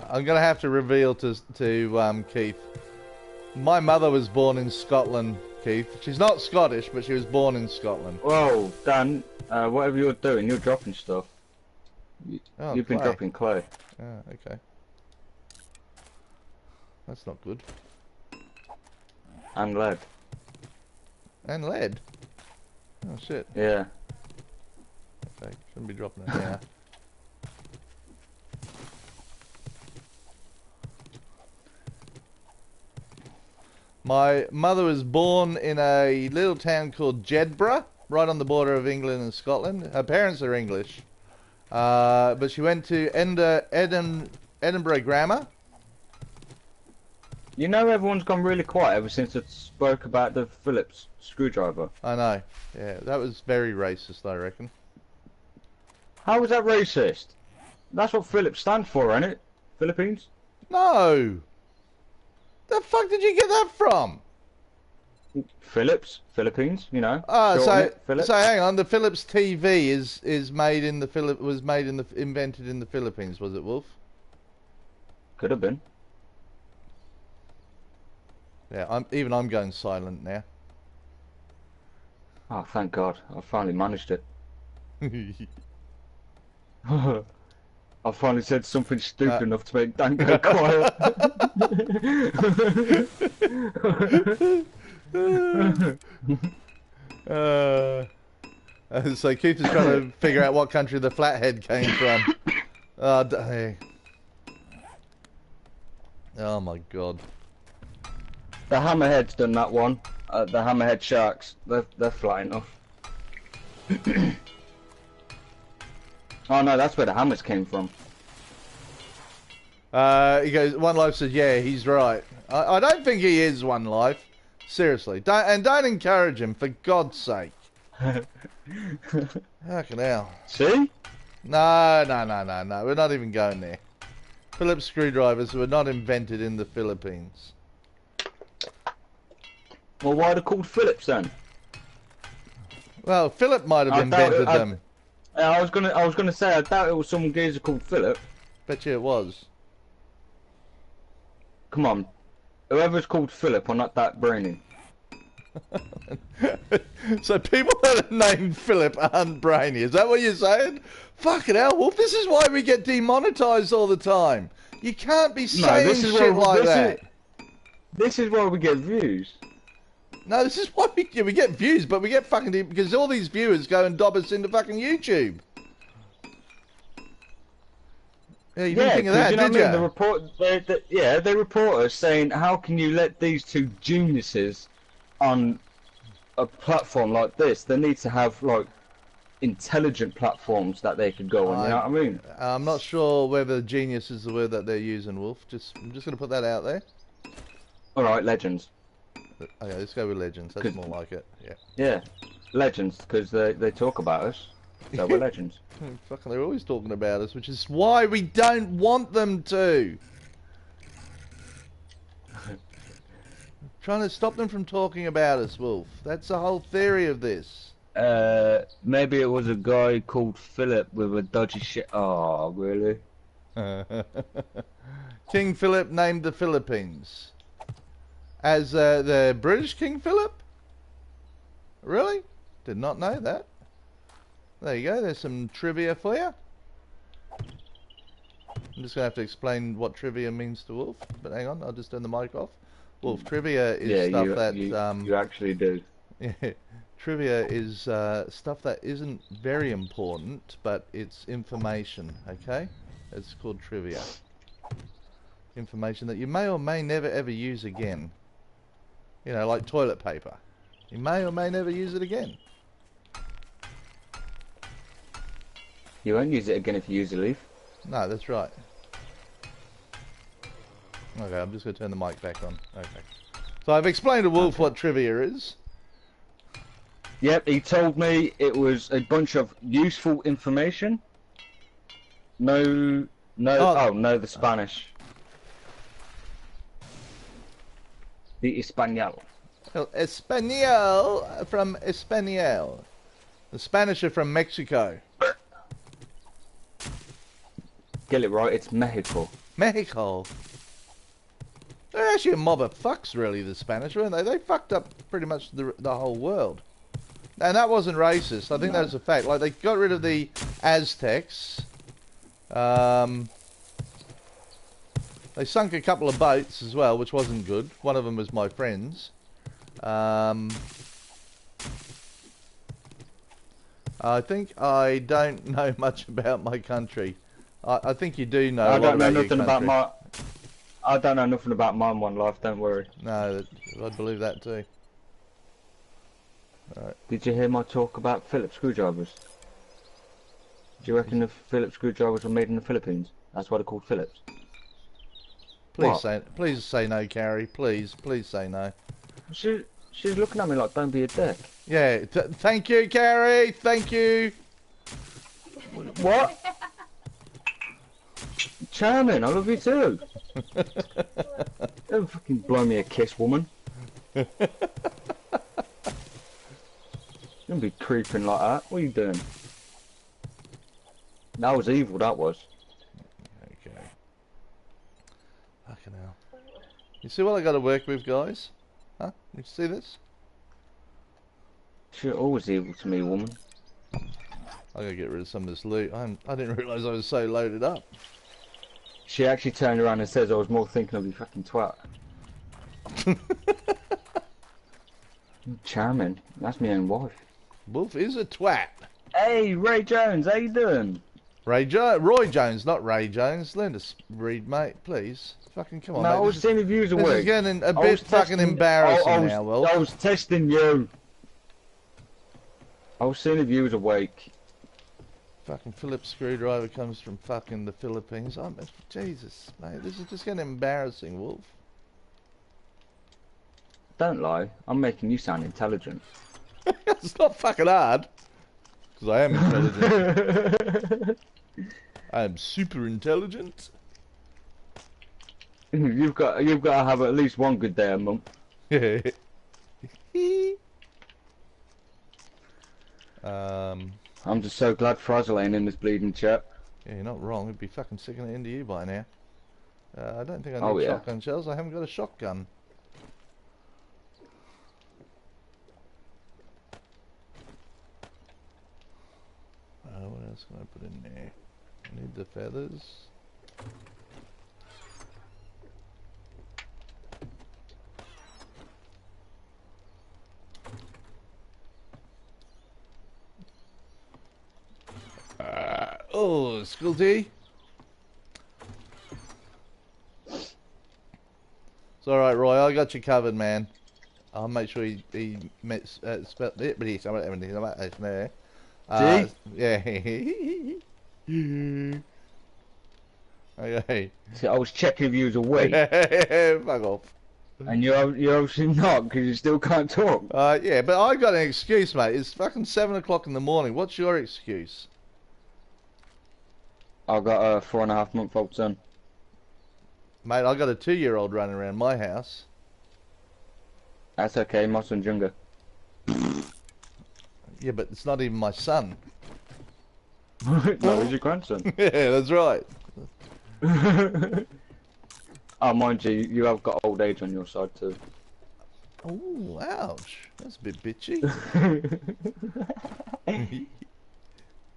I'm gonna have to reveal to Keith. My mother was born in Scotland, Keith. She's not Scottish, but she was born in Scotland. Whoa, Dan, whatever you're doing, you're dropping stuff. You've been dropping clay. Oh, okay. That's not good. And lead. And lead? Oh, shit. Yeah. Okay, shouldn't be dropping it now. My mother was born in a little town called Jedburgh, right on the border of England and Scotland. Her parents are English, but she went to Edinburgh Grammar. You know everyone's gone really quiet ever since I spoke about the Phillips screwdriver. I know. Yeah, that was very racist, I reckon. How was that racist? That's what Phillips stands for, ain't it? Philippines? No! The fuck did you get that from? Philips, Philippines, you know. So hang on, the Philips TV is made in the invented in the Philippines, was it, Wolf? Could have been. Yeah, I'm going silent now. Oh, thank God! I finally managed it. I finally said something stupid enough to make Dan go quiet. So Keith is trying to figure out what country the flathead came from. Hey. Oh my God. The hammerhead's done that one. The hammerhead sharks. They're flying off. Oh no, that's where the hammers came from. He goes, One Life says, yeah, he's right. I don't think he is One Life. Seriously. Don't encourage him, for God's sake. Fucking hell. See? No. We're not even going there. Phillips screwdrivers were not invented in the Philippines. Well, why are they called Philips then? Well, Philip might have invented them. I was gonna say I doubt it was some geezer called Philip. Bet you it was. Come on, whoever's called Philip are not that brainy. So people that are named Philip aren't brainy. Is that what you're saying? Fucking hell, Wolf. This is why we get demonetized all the time. You can't be saying shit like that. This is why we get views. No, this is why we get views, but we get fucking because all these viewers go and dob us into fucking YouTube. Yeah, you didn't think of that, you know did you? what I mean? They report us saying, how can you let these two geniuses on a platform like this? They need to have like intelligent platforms that they could go on. You know what I mean? I'm not sure whether genius is the word that they're using, Wolf. I'm just going to put that out there. All right, legends. Okay, let's go with legends. That's more like it. Yeah. Yeah, legends, because they talk about us. So we're legends. Fucking, they're always talking about us, which is why we don't want them to. Trying to stop them from talking about us, Wolf. That's the whole theory of this. Maybe it was a guy called Philip with a dodgy shit. Oh, really? King Philip named the Philippines as the British King Philip. Really? Did not know that. There you go. There's some trivia for you. I'm just gonna have to explain what trivia means to Wolf. But hang on, I'll just turn the mic off. Wolf, trivia is stuff you actually do. Yeah, trivia is stuff that isn't very important, but it's information. Okay, it's called trivia. Information that you may or may never ever use again. You know, like toilet paper. You may or may never use it again. You won't use it again if you use a leaf. No, that's right. Okay, I'm just going to turn the mic back on. Okay. So I've explained to Wolf what trivia is. Yep, he told me it was a bunch of useful information. No, the Spanish. The Espanol. El Espanol from Espanol. The Spanish are from Mexico. Get it right, it's Mexico. Mexico. They're actually a mob of fucks, really, the Spanish, weren't they? They fucked up pretty much the whole world. And that wasn't racist. I think that's a fact. Like, they got rid of the Aztecs. They sunk a couple of boats as well, which wasn't good. One of them was my friend's. I think I don't know much about my country. I think you do know. I don't know nothing about my. I don't know nothing about my one life. Don't worry. No, I believe that too. Right. Did you hear my talk about Phillips screwdrivers? Do you reckon the Phillips screwdrivers were made in the Philippines? That's why they're called Phillips. Please say no, Carrie. Please say no. She's looking at me like, don't be a dick. Yeah. Thank you, Carrie. Thank you. What? Charming, I love you too. Don't fucking blow me a kiss, woman. Don't be creeping like that. What are you doing? That was evil, that was. Okay. Fucking hell. You see what I got to work with, guys? Huh? You see this? You're always evil to me, woman. I gotta get rid of some of this loot. I didn't realise I was so loaded up. She actually turned around and says I was more thinking of you fucking twat. Charming. That's my own wife. Wolf is a twat. Hey, Ray Jones, how you doing? Roy Jones, not Ray Jones. Learn to read, mate, please. Fucking come on, No, mate. I was seeing if you was awake. This is getting a bit fucking embarrassing now, Wolf. I was testing you. I was seeing if you was awake. Fucking Phillips screwdriver comes from fucking the Philippines. Jesus, mate, this is just getting embarrassing, Wolf. Don't lie. I'm making you sound intelligent. It's not fucking hard. Because I am intelligent. I am super intelligent. You've got to have at least one good day a month. I'm just so glad Frazzle ain't in this bleeding chat. Yeah, you're not wrong. It'd be fucking sicking it into you by now. I don't think I Oh, need yeah. shotgun shells. I haven't got a shotgun. What else can I put in there? I need the feathers. Oh, school tea. It's alright, Roy. I got you covered, man. I'll make sure he spelled it, but he's everything about this there. Yeah. Okay. See, I was checking if you was awake, Fuck off. and you're obviously not because you still can't talk. Yeah, but I got an excuse, mate. It's fucking 7 o'clock in the morning. What's your excuse? I've got a 4.5-month-old son. Mate, I got a 2-year-old running around my house. That's okay, my son's younger. Yeah, but it's not even my son. No, he's your grandson. Yeah, that's right. Oh, mind you, you have got old age on your side too. Oh, ouch. That's a bit bitchy.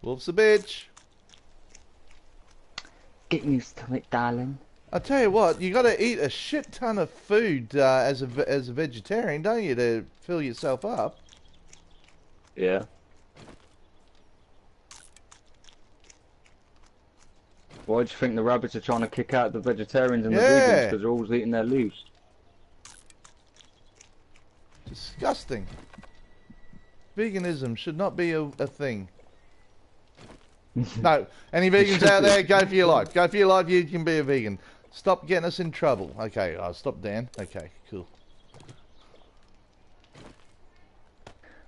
Wolf's a bitch. Get used to it, darling. I tell you what, you got to eat a shit ton of food as a vegetarian, don't you, to fill yourself up? Yeah. Why do you think the rabbits are trying to kick out the vegetarians and the vegans? Because they're always eating their leaves. Disgusting. Veganism should not be a thing. No, any vegans out there, go for your life. Go for your life, you can be a vegan. Stop getting us in trouble. Okay, I'll stop Dan. Okay, cool.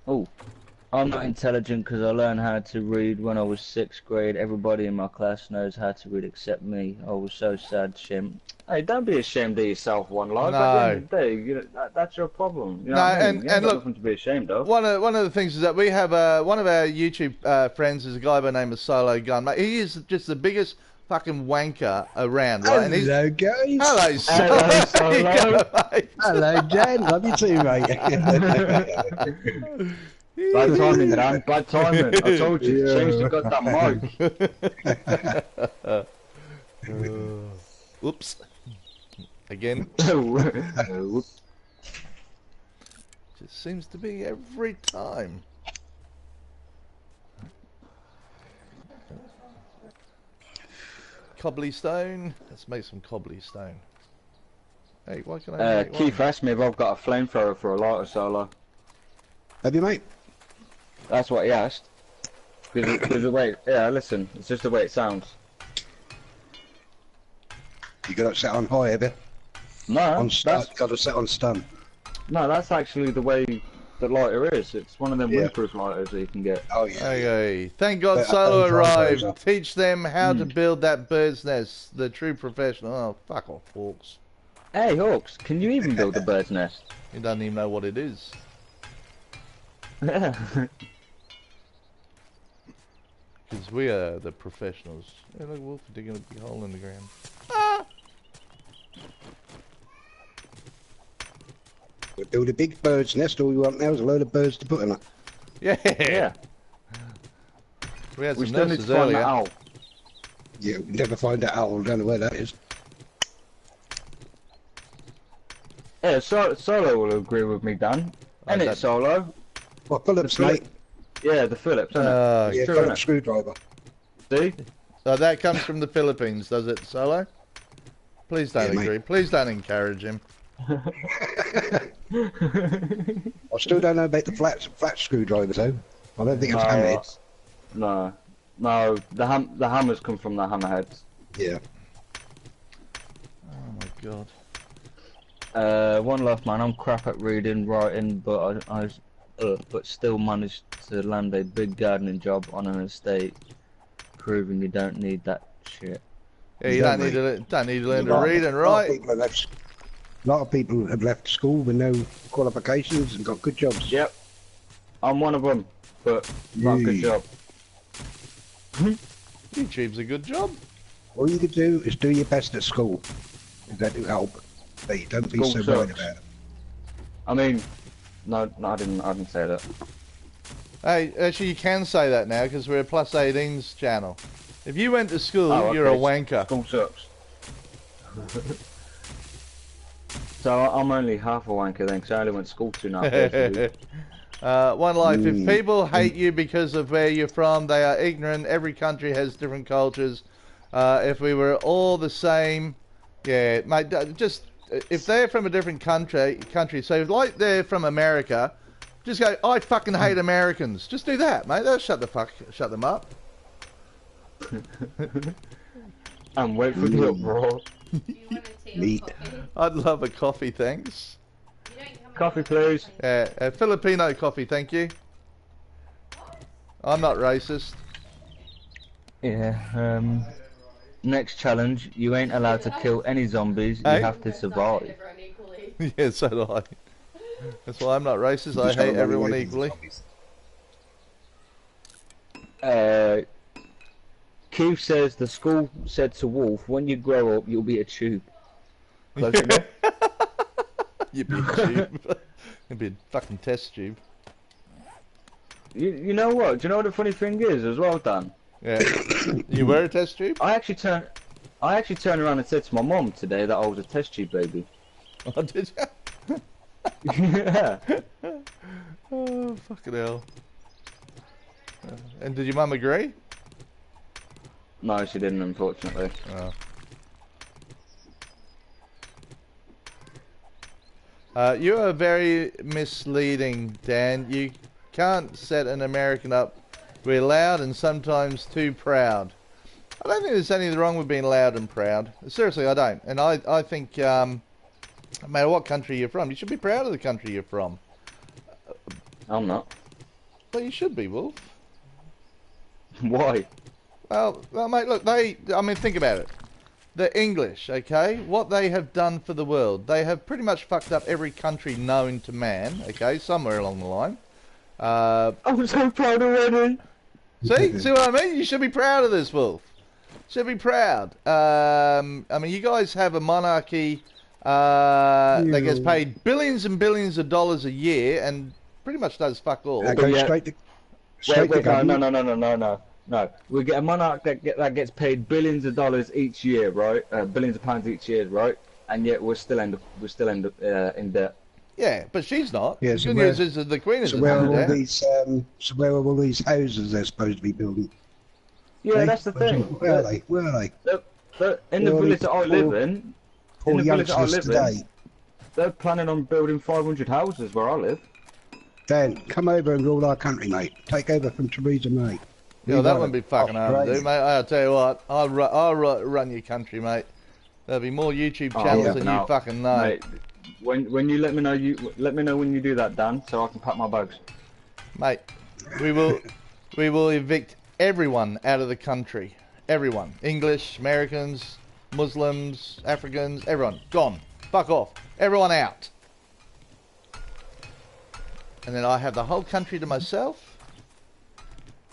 Oh, I'm not intelligent because I learned how to read when I was 6th grade. Everybody in my class knows how to read except me. I was so sad, Shim. Hey, don't be ashamed of yourself, one life. No. At the end of the day, you know, that's your problem. You know No, what I mean? You ain't and got look, nothing to be ashamed of. One of the things is that we have one of our YouTube friends is a guy by the name of Solo Gun. Mate, he is just the biggest fucking wanker around, right? And Hello, guys. Hello, Solo. Hello. Hello, Jen. Love you too, mate. Bad timing, Dan. Bad timing. I told you. Yeah. Change the goddamn mic. Oops. Again. Just seems to be every time. Cobbly stone. Let's make some cobbly stone. Hey, why can I make Keith one? asked me if I've got a flamethrower for a lighter, Solo. Have you, mate? That's what he asked. Because the way, yeah, listen, it's just the way it sounds. You got it set on high, have you? No, On stun. that's, Got it set on stun. no, that's actually the way the lighter is. It's one of them Yeah. windproof lighters that you can get. Oh, yeah. Okay. Thank God But Solo I'll try those arrived. up. Teach them how to build that bird's nest. The true professional. Oh, fuck off, folks. Hey, Hawks, can you even build a bird's nest? He doesn't even know what it is. Yeah. Because we are the professionals. Hey, look, Wolf digging a big hole in the ground. We build a big bird's nest. All we want now is a load of birds to put in it. Yeah. Yeah. We had We some still need to nurses find earlier. that owl. Yeah, we never find that owl. Don't know where that is. Yeah, Solo will agree with me, Dan. And that- it's Solo. Well, Phillips, The Phillips. mate. Yeah, the Phillips, isn't Uh, it? Yeah, True, Phillips innit? screwdriver. See? So that comes from the Philippines, does it, Solo? Please don't Yeah, mate. agree. Please don't encourage him. I still don't know about the flat screwdrivers, though. I don't think it's No. hammerheads. No, the hammers come from the hammerheads. Yeah. Oh my god. One left, man. I'm crap at reading, writing, but but still managed to land a big gardening job on an estate, proving you don't need that shit. Yeah, you You don't don't, need to learn to A lot- read and a lot of write. people have left- A lot of people have left school with no qualifications and got good jobs. Yep, I'm one of them, but not a good Yeah. job. YouTube's a good job. All you can do is do your best at school. That will help. But you don't be School so worried sucks. about it. I mean, no, I didn't say that. Hey, actually you can say that now because we're a plus 18s channel. If you went to school, Oh, you're a okay. wanker. School sucks. So I'm only half a wanker then, because I only went to school 2.5 days a week. One life. If people hate you because of where you're from, they are ignorant. Every country has different cultures. If we were all the same, yeah, mate. Just if they're from a different country, so like they're from America, just go. I fucking hate Americans. Just do that, mate. That'll shut them up. And wait for the uproar. Do you want a tea or Meat. coffee? I'd love a coffee, thanks. You don't come Coffee, in please. Filipino coffee, thank you. I'm not racist. Yeah, next challenge, you ain't allowed to kill any zombies, Hey? you have to survive. everyone equally. Yeah, so do I. That's why I'm not racist. I Just gotta hate run everyone away from the equally. zombies. Keith says the school said to Wolf, when you grow up, you'll be a tube. Close enough? You'd be a tube. You'd be a fucking test tube. You know what? Do you know what the funny thing is as well, Dan? Yeah. You were a test tube? I actually turned around and said to my mom today that I was a test tube baby. Oh, did you? Yeah. Oh, fucking hell. And did your mum agree? No, she didn't, unfortunately. Oh. You are very misleading, Dan. You can't set an American up. We're loud and sometimes too proud. I don't think there's anything wrong with being loud and proud. Seriously, I don't. And I think, no matter what country you're from, you should be proud of the country you're from. I'm not. Well, you should be, Wolf. Why? Well, mate, look, I mean, think about it. The English, okay? What they have done for the world. They have pretty much fucked up every country known to man, okay? Somewhere along the line. I'm so proud already. See what I mean? You should be proud of this, Wolf. Should be proud. I mean, you guys have a monarchy that gets paid billions and billions of dollars a year and pretty much does fuck all. That goes yeah. straight to Wait, government. no. We get a monarch that gets paid billions of dollars each year, right? Billions of pounds each year, right? And yet we're still in debt. Yeah, but she's not. Yeah, The so good where- news is that the Queen is So where are all there. these? So where are all these houses they're supposed to be building? Yeah, Eh? that's the thing. Where are they? Where are they? In the All village these that I live in, Poor in the village that I youngsters live in, today. they're planning on building 500 houses where I live. Dan, come over and rule our country, mate. Take over from Theresa May. Yeah, We that got wouldn't be it. fucking hard to do, Australia. mate. I'll tell you what, I'll run your country, mate. There'll be more YouTube Oh, channels yeah. than No, you fucking know. Mate, when you let me know when you do that, Dan, so I can pack my bags. Mate, we will evict everyone out of the country. Everyone. English, Americans, Muslims, Africans, everyone. Gone. Fuck off. Everyone out. And then I have the whole country to myself.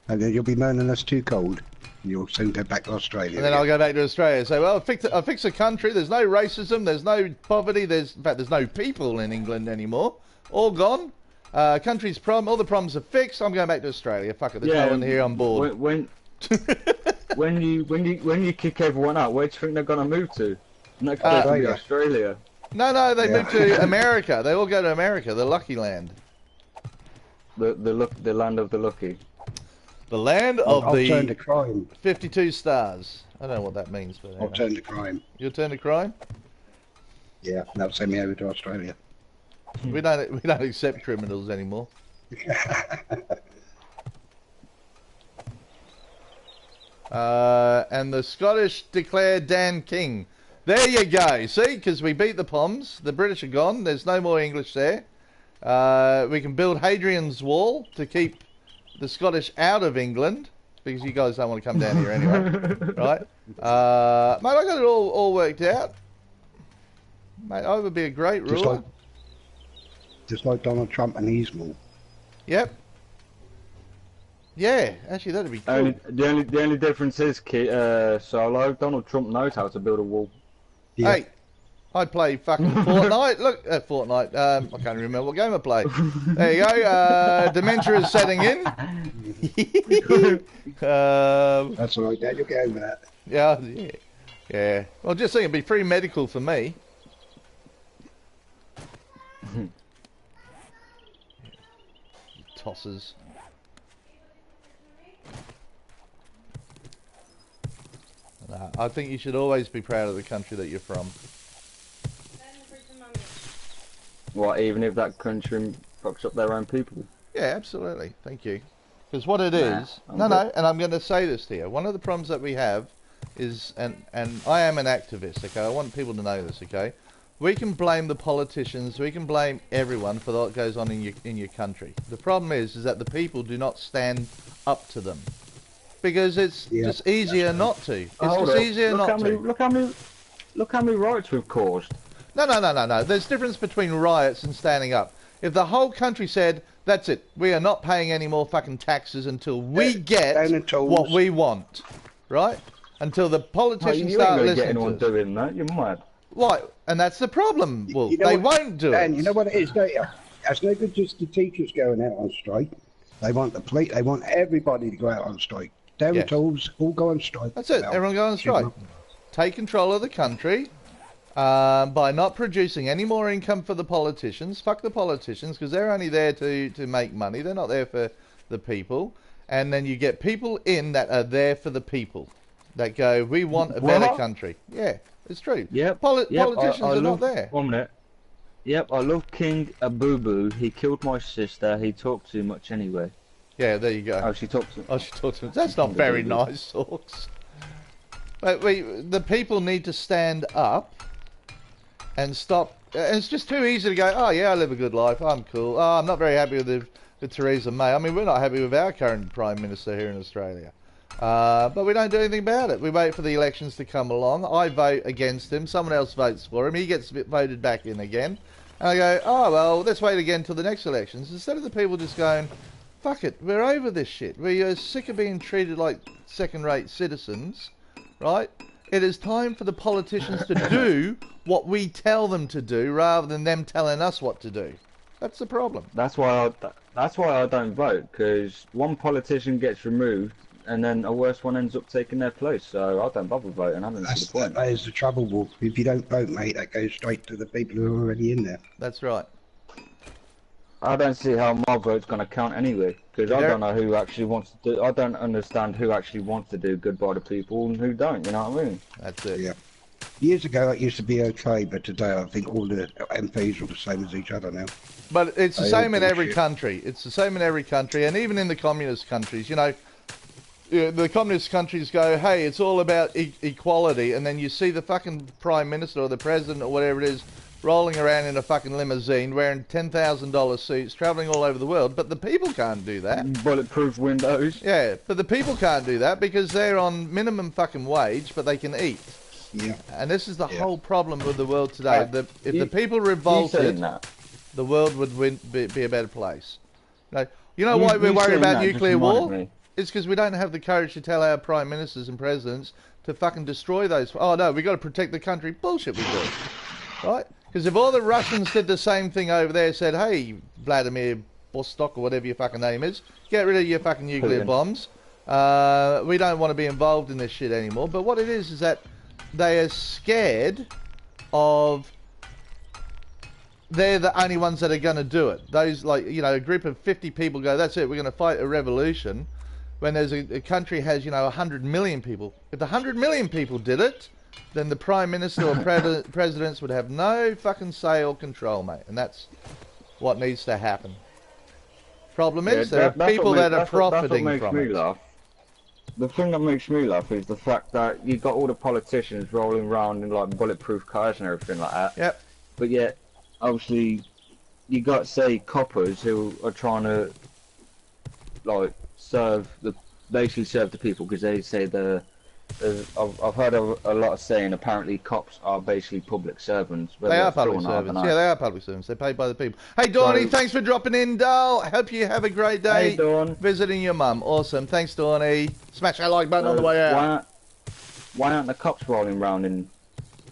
And then you'll be moaning us too cold. You'll soon go back to Australia. And then I'll go back to Australia and say, well, I fix the country. There's no racism. There's no poverty. In fact, there's no people in England anymore. All gone. Country's problem. All the problems are fixed. I'm going back to Australia. Fuck it. There's no one here on board. When you kick everyone out, where do you think they're gonna move to? Next to Australia. No, they move to America. They all go to America, the lucky land. The land of the lucky. The land of I'll turn to crime. 52 stars. I don't know what that means, but I'll turn to crime. You'll turn to crime? Yeah, they'll send me over to Australia. We don't accept criminals anymore. And the Scottish declare Dan King. There you go. See, because we beat the Poms. The British are gone. There's no more English there. We can build Hadrian's Wall to keep the Scottish out of England, because you guys don't want to come down here anyway, right? Mate, I got it all worked out. Mate, I would be a great ruler. Just like Donald Trump and his wall. Yep. Yeah, actually that'd be cool. The only difference is, Solo, Donald Trump knows how to build a wall. Yeah. Hey, I play fucking Fortnite. Look at Fortnite. I can't remember what game I play. There you go. Dementia is setting in. That's all right, Dad. You'll get over that. Yeah. Well, just think it'd be free medical for me. Tosses. I think you should always be proud of the country that you're from. What, even if that country fucks up their own people? Yeah, absolutely. Thank you. Because what it is... No, and I'm going to say this to you. One of the problems that we have is... And I am an activist, okay? I want people to know this, okay? We can blame the politicians, we can blame everyone for what goes on in your country. The problem is that the people do not stand up to them. Because it's just easier not to. It's just easier not to. Look how many riots we've caused. No. There's difference between riots and standing up. If the whole country said, that's it, we are not paying any more fucking taxes until we get what we want, right? Until the politicians start listening to us. You ain't gonna get anyone doing that, you're mad. Right, and that's the problem, Wolf. You know they won't do it. You know what it is, don't you? It's no good just the teachers going out on strike. They want the police, they want everybody to go out on strike. Down tools, all go on strike. That's it, everyone go on strike. Take control of the country by not producing any more income for the politicians. Fuck the politicians, because they're only there to make money. They're not there for the people. And then you get people in that are there for the people. That go, we want a better country. Yeah, it's true. Yep. Politicians are not there. 1 minute. Yep, I love King Abubu. He killed my sister. He talked too much anyway. Yeah, there you go. Oh, she talked to him. Oh, she talked to him. That's not very nice, Hawks. But the people need to stand up and stop. And it's just too easy to go, oh, yeah, I live a good life. I'm cool. Oh, I'm not very happy with Theresa May. I mean, we're not happy with our current Prime Minister here in Australia. But we don't do anything about it. We wait for the elections to come along. I vote against him. Someone else votes for him. He gets voted back in again. And I go, oh, well, let's wait again till the next elections. Instead of the people just going, fuck it, we're over this shit. We are sick of being treated like second-rate citizens, right? It is time for the politicians to do what we tell them to do rather than them telling us what to do. That's the problem. That's why I don't vote, because one politician gets removed and then a worse one ends up taking their place. So I don't bother voting. I don't see the point. That is the trouble, Wolf. If you don't vote, mate, that goes straight to the people who are already in there. That's right. I don't see how my vote's going to count anyway, because I don't know who actually wants to do. I don't understand who actually wants to do good by the people and who don't. You know what I mean? That's it. Yeah. Years ago, it used to be okay, but today I think all the MPs are the same as each other now. But it's the same in every country. It's the same in every country, and even in the communist countries. You know, the communist countries go, hey, it's all about equality, and then you see the fucking prime minister or the president or whatever it is rolling around in a fucking limousine wearing $10,000 suits, travelling all over the world, but the people can't do that. Bulletproof windows. Yeah, but the people can't do that because they're on minimum fucking wage, but they can eat. Yeah. And this is the Yeah. whole problem with the world today. If the people You revolted, saying that? the world would be a better place. You know why we're You worried saying about that just nuclear reminded war? me. It's because we don't have the courage to tell our prime ministers and presidents to fucking destroy those. Oh no, we got to protect the country. Bullshit, we do. Right? Because if all the Russians did the same thing over there, said, "Hey, Vladimir Vostok or whatever your fucking name is, get rid of your fucking nuclear Putin. bombs. We don't want to be involved in this shit anymore." But what it is that they are scared of. They're the only ones that are going to do it. Those, like, you know, a group of 50 people go, that's it, we're going to fight a revolution. When there's a country has, you know, 100 million people. If the 100 million people did it, then the Prime Minister or presidents would have no fucking say or control, mate. And that's what needs to happen. Problem is, there are people that are profiting from it. Laugh. The thing that makes me laugh is the fact that you got all the politicians rolling around in like bulletproof cars and everything like that. Yep. But yet, obviously, you got, say, coppers who are trying to, like, basically serve the people, because they say I've heard a lot of saying apparently cops are basically public servants. They are public servants. Yeah, they are public servants. They're paid by the people. Hey, Dawny, thanks for dropping in, Dal. Hope you have a great day. Hey, Dawn. Visiting your mum. Awesome. Thanks, Dawny. Smash that like button on the way out. Why aren't the cops rolling around in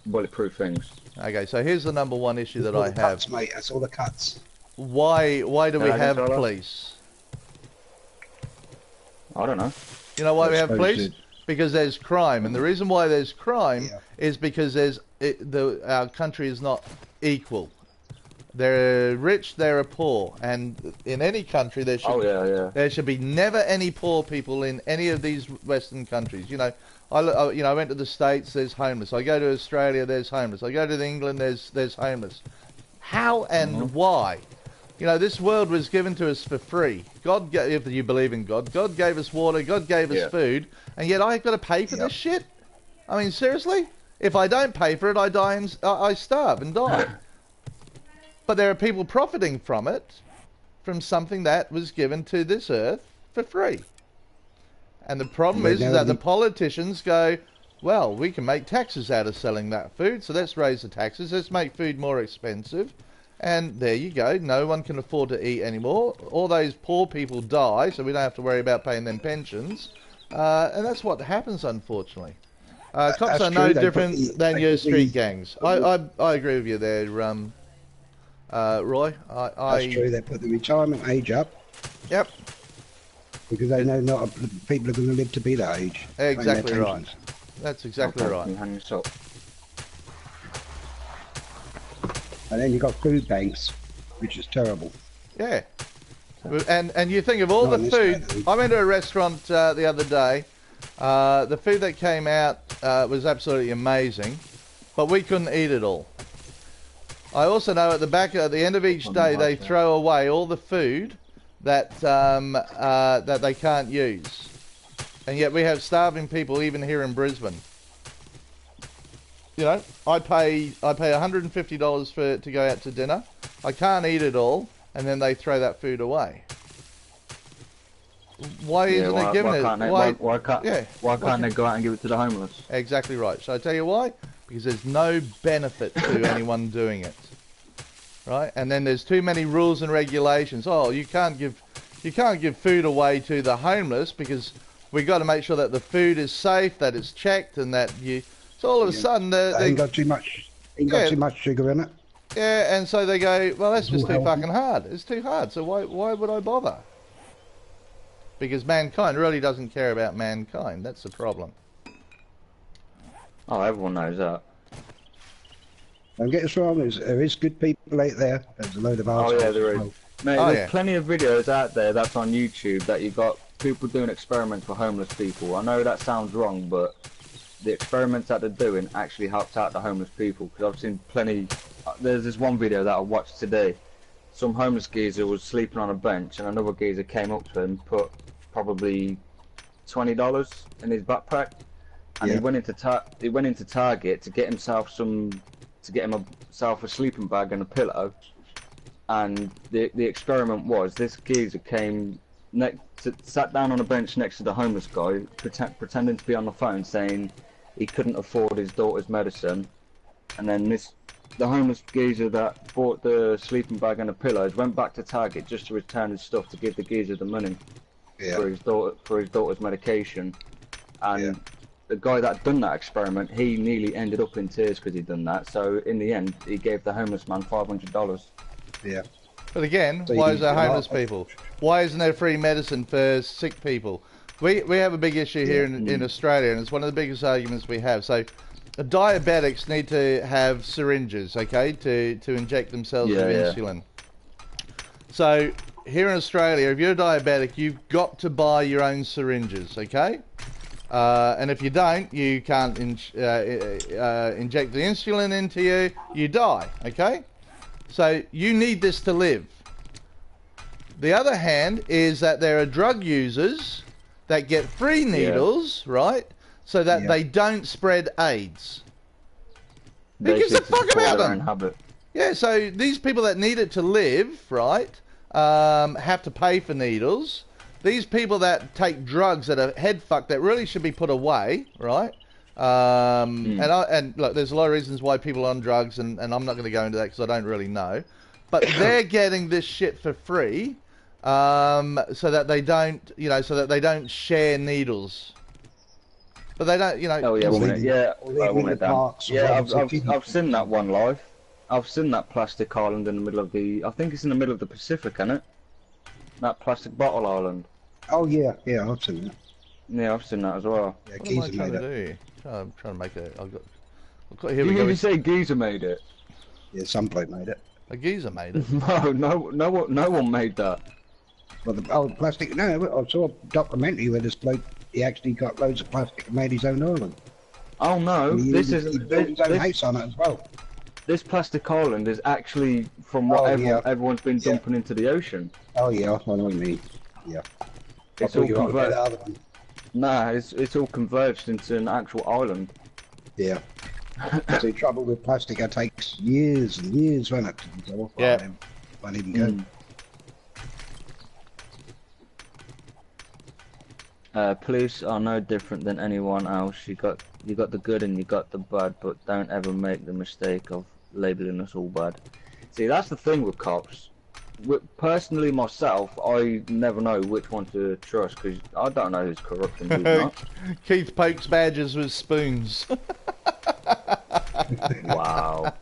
bulletproof things? Okay, so here's the number one issue that all I the have. Cuts, mate. That's all the cuts. Why do we have Dollar? police? I don't know. You know why we have That's police? good. Because there's crime, and the reason why there's crime is because our country is not equal. There are rich, there are poor, and in any country there should be never any poor people in any of these Western countries. You know, I went to the States, there's homeless. I go to Australia, there's homeless. I go to England, there's homeless. How and why? You know, this world was given to us for free. God, if you believe in God, God gave us water, God gave us food, and yet I've got to pay for this shit? I mean, seriously? If I don't pay for it, I die and I starve and die. But there are people profiting from it, from something that was given to this earth for free. And the problem is that the politicians go, well, we can make taxes out of selling that food, so let's raise the taxes, let's make food more expensive. And there you go, no one can afford to eat anymore. All those poor people die, so we don't have to worry about paying them pensions. And that's what happens, unfortunately. Cops are no different than your street gangs. I agree with you there, Roy. That's true, they put the retirement age up. Yep. Because they know not people are going to live to be that age. Exactly right. That's exactly right. And then you've got food banks, which is terrible. Yeah. And you think of all the food. I went to a restaurant the other day. The food that came out was absolutely amazing, but we couldn't eat it all. I also know at the end of each day they throw away all the food that that they can't use, and yet we have starving people even here in Brisbane. You know, I pay $150 to go out to dinner. I can't eat it all, and then they throw that food away. Why isn't it given it? Why can't they go out and give it to the homeless? Exactly right. So I tell you why? Because there's no benefit to anyone doing it, right? And then there's too many rules and regulations. Oh, you can't give food away to the homeless because we got to make sure that the food is safe, that it's checked, and that you. So all of a sudden they ain't got too much. Ain't got too much sugar in it. Yeah, and so they go, well, that's just too fucking hard. It's too hard. So why would I bother? Because mankind really doesn't care about mankind. That's the problem. Oh, everyone knows that. Don't get us wrong, there is good people out there. There's a load of arseholes. Oh yeah, there is. Mate, there's plenty of videos out there that's on YouTube that you've got people doing experiments for homeless people. I know that sounds wrong, but the experiments that they're doing actually helps out the homeless people. Because I've seen plenty. There's this one video that I watched today. Some homeless geezer was sleeping on a bench, and another geezer came up to him, put probably $20 in his backpack, and he went into Target to get himself a sleeping bag and a pillow. And the experiment was this geezer came sat down on a bench next to the homeless guy, pretending to be on the phone, saying, he couldn't afford his daughter's medicine, and then the homeless geezer that bought the sleeping bag and the pillows went back to Target just to return his stuff to give the geezer the money for his daughter's medication, and the guy that done that experiment, he nearly ended up in tears because he'd done that. So in the end, he gave the homeless man $500. Yeah. But again, So why you is there can homeless people? Why isn't there free medicine for sick people? We have a big issue here in Australia, and it's one of the biggest arguments we have. So, diabetics need to have syringes, okay, to inject themselves with insulin. So, here in Australia, if you're a diabetic, you've got to buy your own syringes, okay? And if you don't, you can't inject the insulin into you, you die, okay? So you need this to live. The other hand is that there are drug users that get free needles, right? So that they don't spread AIDS. Who gives a fuck about them? Yeah, so these people that need it to live, right, have to pay for needles. These people that take drugs that are head fucked that really should be put away, right? And look, there's a lot of reasons why people are on drugs, and I'm not going to go into that because I don't really know. But they're getting this shit for free, so that they don't, so that they don't share needles. But they don't, Oh yeah, I've seen that one live. I've seen that plastic island in the middle of the. I think it's in the middle of the Pacific, isn't it? That plastic bottle island. Oh yeah, I've seen that. Yeah, I've seen that as well. Yeah, what am I trying to do? I'm trying to make a. I've got here we go. You say geezer made it? Yeah, some bloke made it. A geezer made it. No one made that. Well, the plastic. No, I saw a documentary where this bloke he actually got loads of plastic and made his own island. Oh no, He built his own house on it as well. This plastic island is actually from what everyone's been dumping into the ocean. Oh yeah, I know what you mean. Yeah. It's all converged. Nah, it's all converged into an actual island. Yeah. So the trouble with plastic, it takes years and years, won't it? To go off won't even go. Police are no different than anyone else. You got the good and you got the bad, but don't ever make the mistake of labeling us all bad. See, that's the thing with cops. Personally, myself, I never know which one to trust because I don't know who's corrupt and who's not. Keith pokes badgers with spoons. Wow.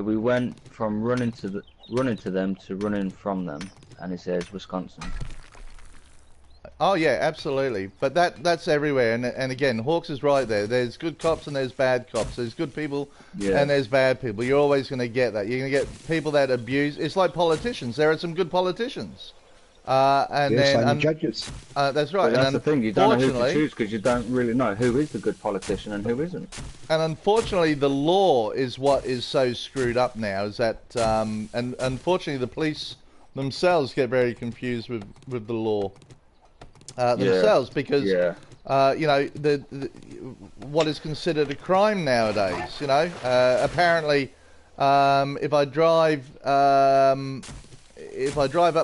We went from running to them to running from them, and it says Wisconsin. Oh yeah, absolutely. But that's everywhere, and again, Hawks is right there. There's good cops and there's bad cops. There's good people and there's bad people. You're always going to get that. You're going to get people that abuse. It's like politicians. There are some good politicians, and then judges. That's right. But that's the thing. You don't know who to choose because you don't really know who is the good politician and who isn't. And unfortunately, the law is what is so screwed up now. Is that and unfortunately, the police themselves get very confused with the law. Themselves because what is considered a crime nowadays, apparently if I drive up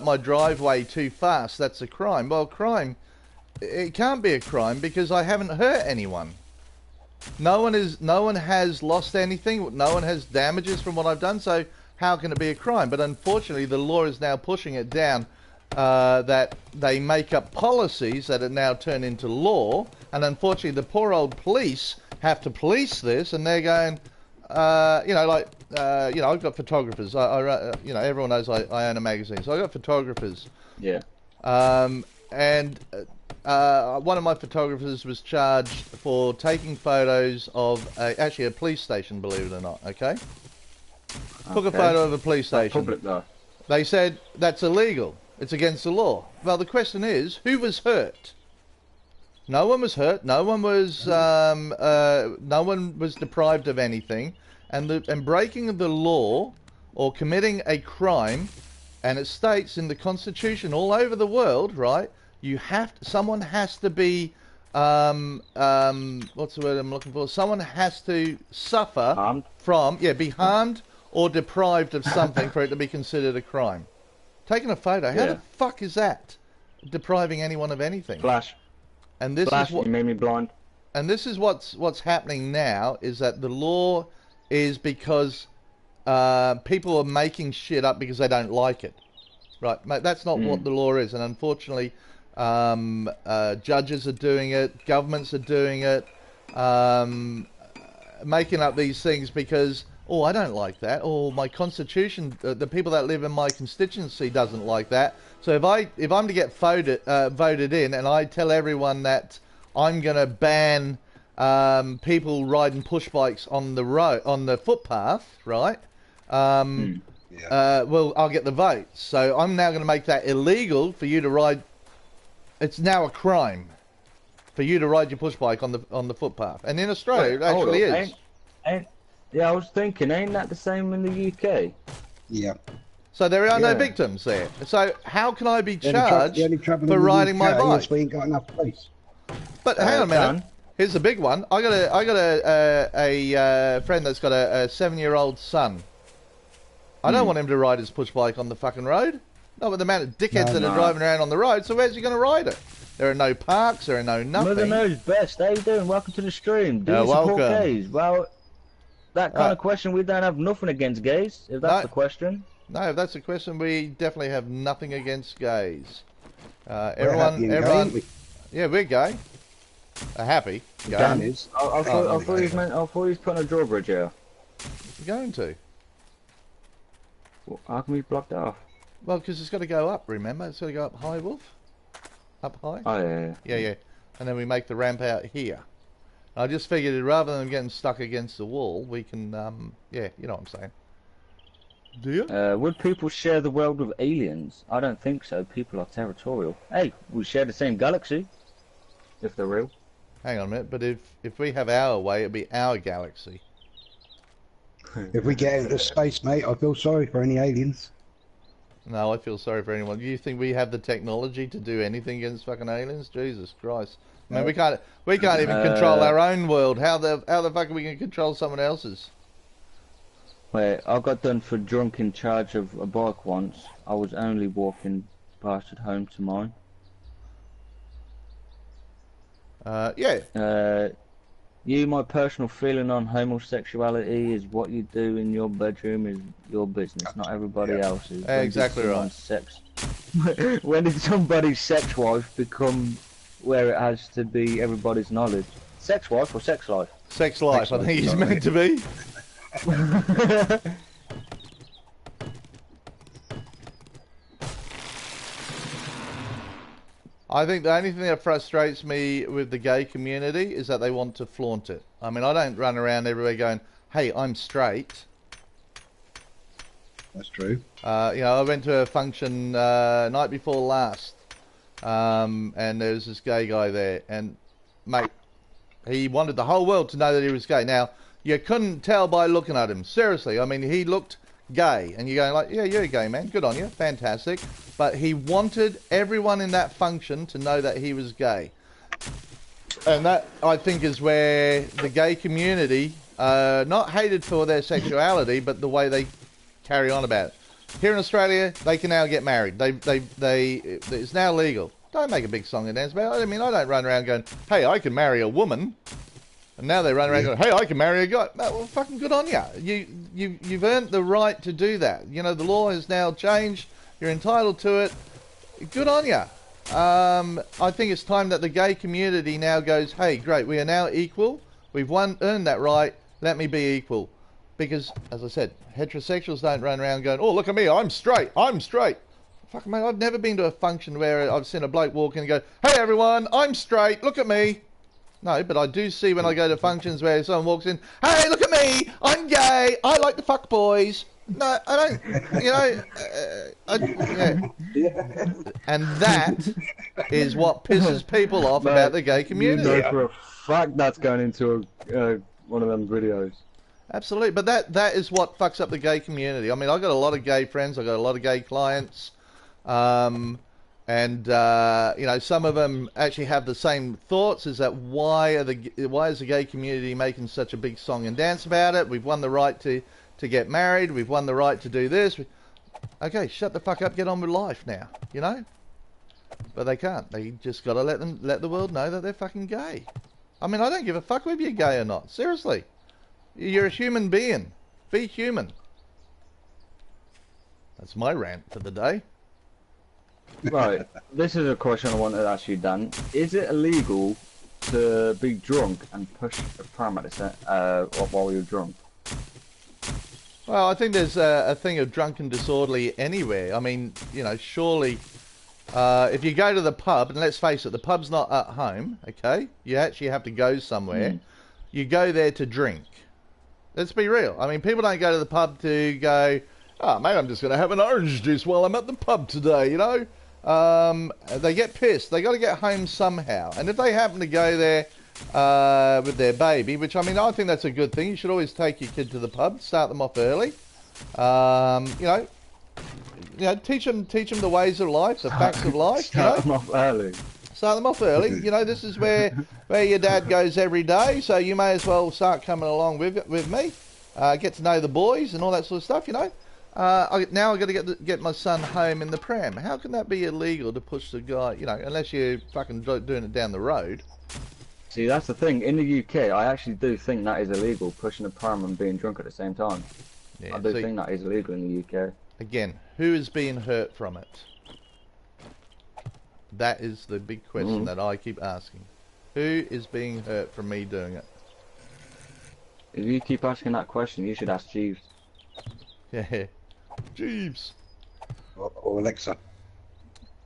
my driveway too fast, that's a crime. Well, it can't be a crime because I haven't hurt anyone. No one has lost anything, no one has damages from what I've done, so how can it be a crime? But unfortunately the law is now pushing it down. That they make up policies that are now turned into law, and unfortunately the poor old police have to police this, and they're going, I've got photographers. Everyone knows I own a magazine, so I've got photographers. Yeah. And one of my photographers was charged for taking photos of actually a police station, believe it or not. Okay. Took a photo of a police station. Public though. They said that's illegal. It's against the law. Well, the question is, who was hurt? No one was hurt. No one was deprived of anything. And breaking of the law or committing a crime, and it states in the Constitution all over the world, right? Someone has to be what's the word I'm looking for? Someone has to suffer be harmed or deprived of something for it to be considered a crime. Taking a photo, how the fuck is that? depriving anyone of anything. Flash. And this Flash, is what you made me blind. And this is what's happening now, is that the law is because people are making shit up because they don't like it. Right, mate, that's not what the law is. And unfortunately, judges are doing it, governments are doing it, making up these things because, oh, I don't like that, or my constitution, the people that live in my constituency doesn't like that. So if I'm to get voted in, and I tell everyone that I'm going to ban people riding push bikes on the road, on the footpath, right? Well, I'll get the votes. So I'm now going to make that illegal for you to ride. It's now a crime for you to ride your push bike on the footpath. And in Australia, it actually is. Yeah, I was thinking, ain't that the same in the UK? Yeah. So there are no victims there. So how can I be charged the only trouble for in the riding my UK bike? is we ain't got enough police. But hang on a minute. Here's the big one. I got a friend that's got a 7-year-old son. I don't want him to ride his push bike on the fucking road. Not with the amount of dickheads that are driving around on the road. So where's he going to ride it? There are no parks. There are no nothing. Mother knows best. How you doing? Welcome to the stream. Do you support gays? Well, that kind of question, we don't have nothing against gays. If that's the question. No, if that's the question, we definitely have nothing against gays. We're everyone. Yeah, we're gay. Happy. Dan is. I thought he was putting a drawbridge here. We're going to. Well, how can we block that off? Well, because it's got to go up, remember? It's got to go up high, Wolf. Up high? Oh, yeah. Yeah. And then we make the ramp out here. I just figured that rather than getting stuck against the wall, we can, yeah, you know what I'm saying. Do you? Would people share the world with aliens? I don't think so. People are territorial. Hey, we share the same galaxy. If they're real. Hang on a minute, but if we have our way, it'd be our galaxy. If we get into space, mate, I feel sorry for any aliens. No, I feel sorry for anyone. Do you think we have the technology to do anything against fucking aliens? Jesus Christ! I mean, we can't even control our own world. How the fuck are we gonna control someone else's? Wait, I got done for drunk in charge of a bike once. I was only walking past it home to mine. Yeah. You, my personal feeling on homosexuality is what you do in your bedroom is your business, not everybody else's. Exactly right. When did somebody's sex life become where it has to be everybody's knowledge? Sex wife or sex life? Sex life, I think he's meant to be. I think the only thing that frustrates me with the gay community is that they want to flaunt it. I mean, I don't run around everywhere going, hey, I'm straight. That's true. You know, I went to a function night before last, and there was this gay guy there, and, mate, he wanted the whole world to know that he was gay. Now, you couldn't tell by looking at him. Seriously, I mean, he looked gay, and you're going like, yeah, you're a gay man, good on you, fantastic. But he wanted everyone in that function to know that he was gay. And that, I think, is where the gay community, not hated for their sexuality, but the way they carry on about it. Here in Australia, they can now get married. It's now legal. Don't make a big song and dance about it. I mean, I don't run around going, hey, I can marry a woman. And now they run around going, hey, I can marry a guy. Well, fucking good on you. You've earned the right to do that. You know, the law has now changed. You're entitled to it. Good on you. I think it's time that the gay community now goes, hey, great, we are now equal. We've earned that right. Let me be equal. Because, as I said, heterosexuals don't run around going, oh, look at me, I'm straight. Fuck, mate, I've never been to a function where I've seen a bloke walk in and go, hey, everyone, I'm straight, look at me. No, but I do see when I go to functions where someone walks in, hey, look at me, I'm gay, I like to fuck boys. No, I don't, you know, yeah. And that is what pisses people off about the gay community. You know for a fact that's going into one of them videos. Absolutely, but that is what fucks up the gay community. I mean, I've got a lot of gay friends, I've got a lot of gay clients, and you know, some of them actually have the same thoughts. Is that why is the gay community making such a big song and dance about it? We've won the right to get married. We've won the right to do this. Okay, shut the fuck up. Get on with life now. You know. But they can't. They just got to let the world know that they're fucking gay. I mean, I don't give a fuck whether you're gay or not. Seriously. You're a human being. Be human. That's my rant for the day. Right, this is a question I wanted to ask you, Dan. Is it illegal to be drunk and push a pram at while you're drunk? Well, I think there's a thing of drunk and disorderly anywhere. I mean, you know, surely if you go to the pub, and let's face it, the pub's not at home, okay? You actually have to go somewhere. You go there to drink. Let's be real. I mean, people don't go to the pub to go, oh, mate, I'm just going to have an orange juice while I'm at the pub today, you know? They get pissed. They got to get home somehow. And if they happen to go there with their baby, which, I mean, I think that's a good thing. You should always take your kid to the pub, start them off early. You know, teach them the ways of life, the facts of life. Start them off early. Start them off early. You know, this is where your dad goes every day, so you may as well start coming along with me. Get to know the boys and all that sort of stuff, you know. Now I've got to get my son home in the pram. How can that be illegal to push the guy, you know, unless you're fucking doing it down the road? See, that's the thing. In the UK, I actually do think that is illegal, pushing a pram and being drunk at the same time. Yeah, I do think that is illegal in the UK. Again, who is being hurt from it? That is the big question that I keep asking. Who is being hurt from me doing it? If you keep asking that question, you should ask Jeeves. Yeah. Jeeves. Or Alexa.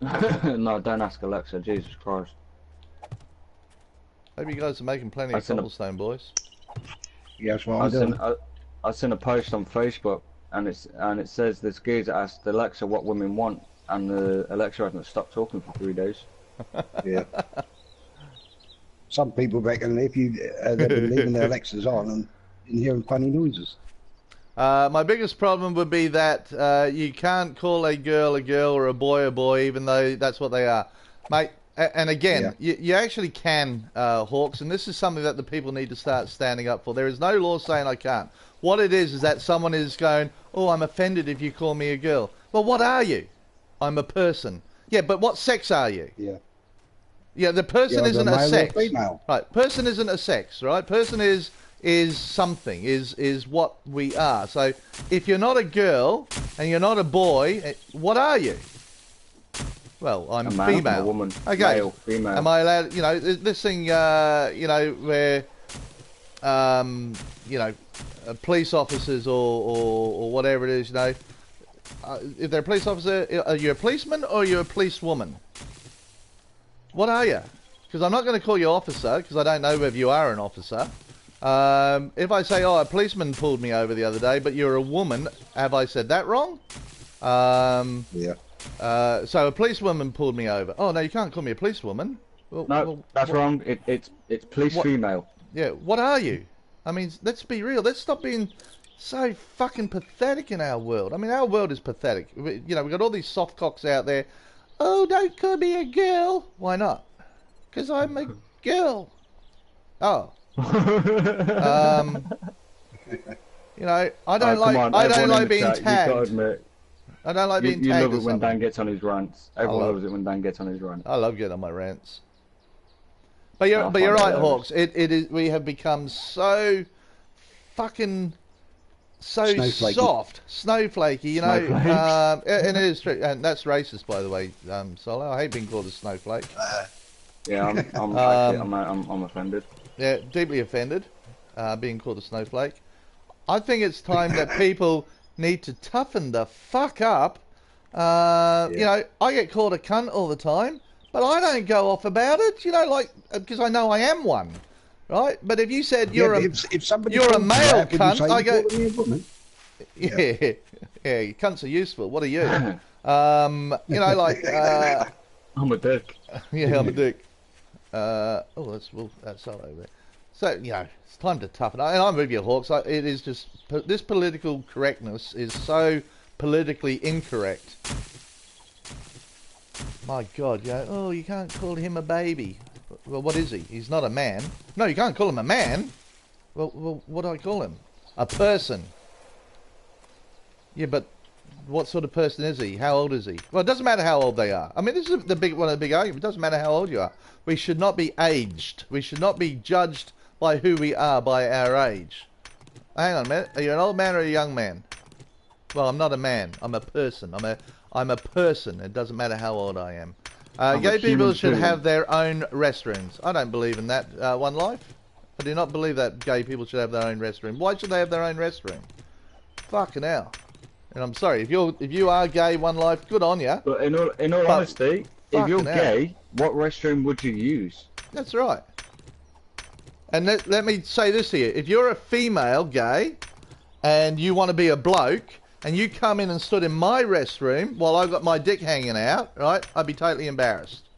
No, don't ask Alexa. Jesus Christ. Hope you guys are making plenty of cobblestone, boys. Yeah, that's what I'm doing. I seen a post on Facebook, and it says this geezer asked Alexa what women want, and the Alexa hasn't stopped talking for 3 days. Yeah. Some people reckon if they've been leaving their Alexas on and hearing funny noises. My biggest problem would be that you can't call a girl or a boy, even though that's what they are. Mate, and again, you actually can, Hawks, and this is something that the people need to start standing up for. There is no law saying I can't. What it is that someone is going, oh, I'm offended if you call me a girl. Well, what are you? I'm a person. Yeah, but what sex are you? Yeah. Yeah, the person isn't a sex. Female. Right, person isn't a sex, right? Person is something, is what we are. So if you're not a girl and you're not a boy, what are you? Well, I'm a man, female. A woman. Okay. Male, female. Am I allowed, you know, this thing, you know, where, you know, police officers or whatever it is, you know, if they're a police officer, are you a policeman or are you a policewoman? What are you? Because I'm not going to call you officer, because I don't know whether you are an officer. If I say, oh, a policeman pulled me over the other day, but you're a woman, have I said that wrong? Yeah. So a policewoman pulled me over. Oh, no, you can't call me a policewoman. No, that's wrong. It's police female. Yeah, what are you? I mean, let's be real. Let's stop being so fucking pathetic in our world. I mean, our world is pathetic. You know, we've got all these soft cocks out there. Oh, don't call me a girl. Why not? Because I'm a girl. Oh. You know, I don't like being tagged. I don't like being tagged. You love it when Dan gets on his rants. Everyone loves it when Dan gets on his rants. I love getting on my rants. But you're right, Hawks. It is. We have become so fucking soft, snowflakey. You know, and it is true. And that's racist, by the way, Solo. I hate being called a snowflake. Yeah, I'm offended. Yeah, deeply offended, being called a snowflake. I think it's time that people need to toughen the fuck up. You know, I get called a cunt all the time, but I don't go off about it. You know, like, because I know I am one, right? But if you said you're a male cunt, I go, yeah, cunts are useful. What are you? You know, like, I'm a dick. Yeah, I'm a dick. That's all over there. So, you know, it's time to toughen up. And I'm with you, Hawks. It is just, this political correctness is so politically incorrect. My God, you know, oh, you can't call him a baby. Well, what is he? He's not a man. No, you can't call him a man. Well, what do I call him? A person. Yeah, but what sort of person is he? How old is he? Well, it doesn't matter how old they are. I mean, this is one of the big arguments. It doesn't matter how old you are. We should not be aged. We should not be judged by who we are by our age. Hang on a minute. Are you an old man or a young man? Well, I'm not a man. I'm a person. I'm a person. It doesn't matter how old I am. Gay people should have their own restrooms. I don't believe in that, One Life. I do not believe that gay people should have their own restroom. Why should they have their own restroom? Fucking hell. And I'm sorry, if you are gay, One Life, good on you. But in all honesty, if you're gay, what restroom would you use? That's right. And let me say this here. If you're a female gay and you want to be a bloke and you come in and stood in my restroom while I've got my dick hanging out, right, I'd be totally embarrassed.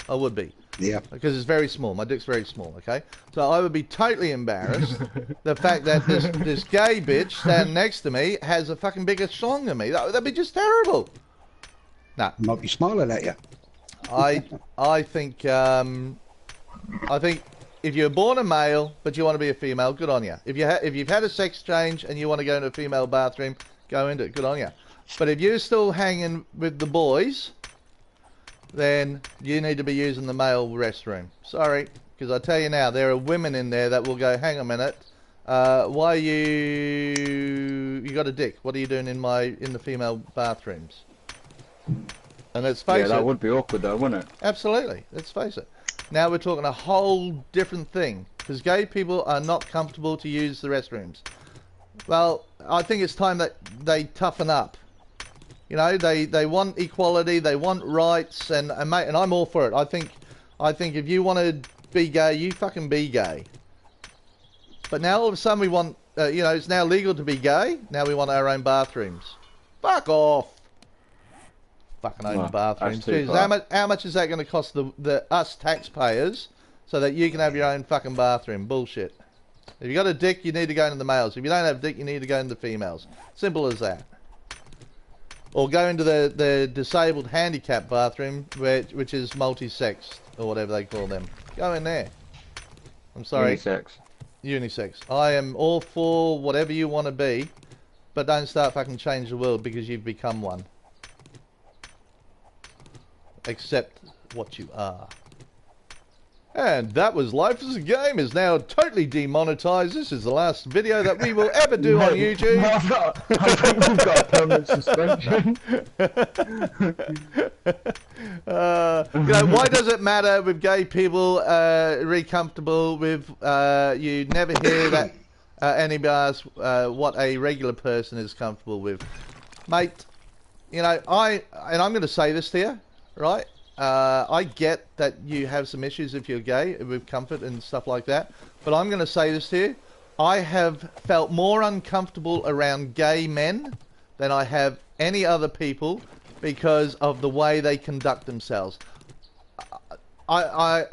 I would be. Yeah. Because it's very small. My dick's very small, okay? So I would be totally embarrassed the fact that this gay bitch standing next to me has a fucking bigger schlong than me. That'd be just terrible. Nah. Might be smiling at you. I think if you're born a male but you want to be a female, good on you. If you've had a sex change and you want to go into a female bathroom, go into it. Good on you. But if you're still hanging with the boys, then you need to be using the male restroom. Sorry, because I tell you now, there are women in there that will go, hang a minute, why are you got a dick? What are you doing in the female bathrooms? And let's face it. Yeah, that would be awkward though, wouldn't it? Absolutely. Let's face it. Now we're talking a whole different thing, because gay people are not comfortable to use the restrooms. Well, I think it's time that they toughen up. You know, they want equality, they want rights, and mate, and I'm all for it. I think if you want to be gay, you fucking be gay. But now all of a sudden we want, you know, it's now legal to be gay. Now we want our own bathrooms. Fuck off. Fucking own bathrooms. Jeez, how much is that going to cost us taxpayers so that you can have your own fucking bathroom? Bullshit. If you got a dick, you need to go into the males. If you don't have a dick, you need to go into the females. Simple as that. Or go into the disabled handicap bathroom, which is multi-sex, or whatever they call them. Go in there. I'm sorry. Unisex. Unisex. I am all for whatever you want to be, but don't start fucking change the world because you've become one. Accept what you are. And that was Life as a Game is now totally demonetized. This is the last video that we will ever do on YouTube. I think we've got a permanent suspension. You know, why does it matter with gay people really comfortable with, you never hear that anybody asks what a regular person is comfortable with. Mate, you know, I'm going to say this to you, right? I get that you have some issues if you're gay with comfort and stuff like that, but I'm going to say this to you. I have felt more uncomfortable around gay men than I have any other people because of the way they conduct themselves. I'm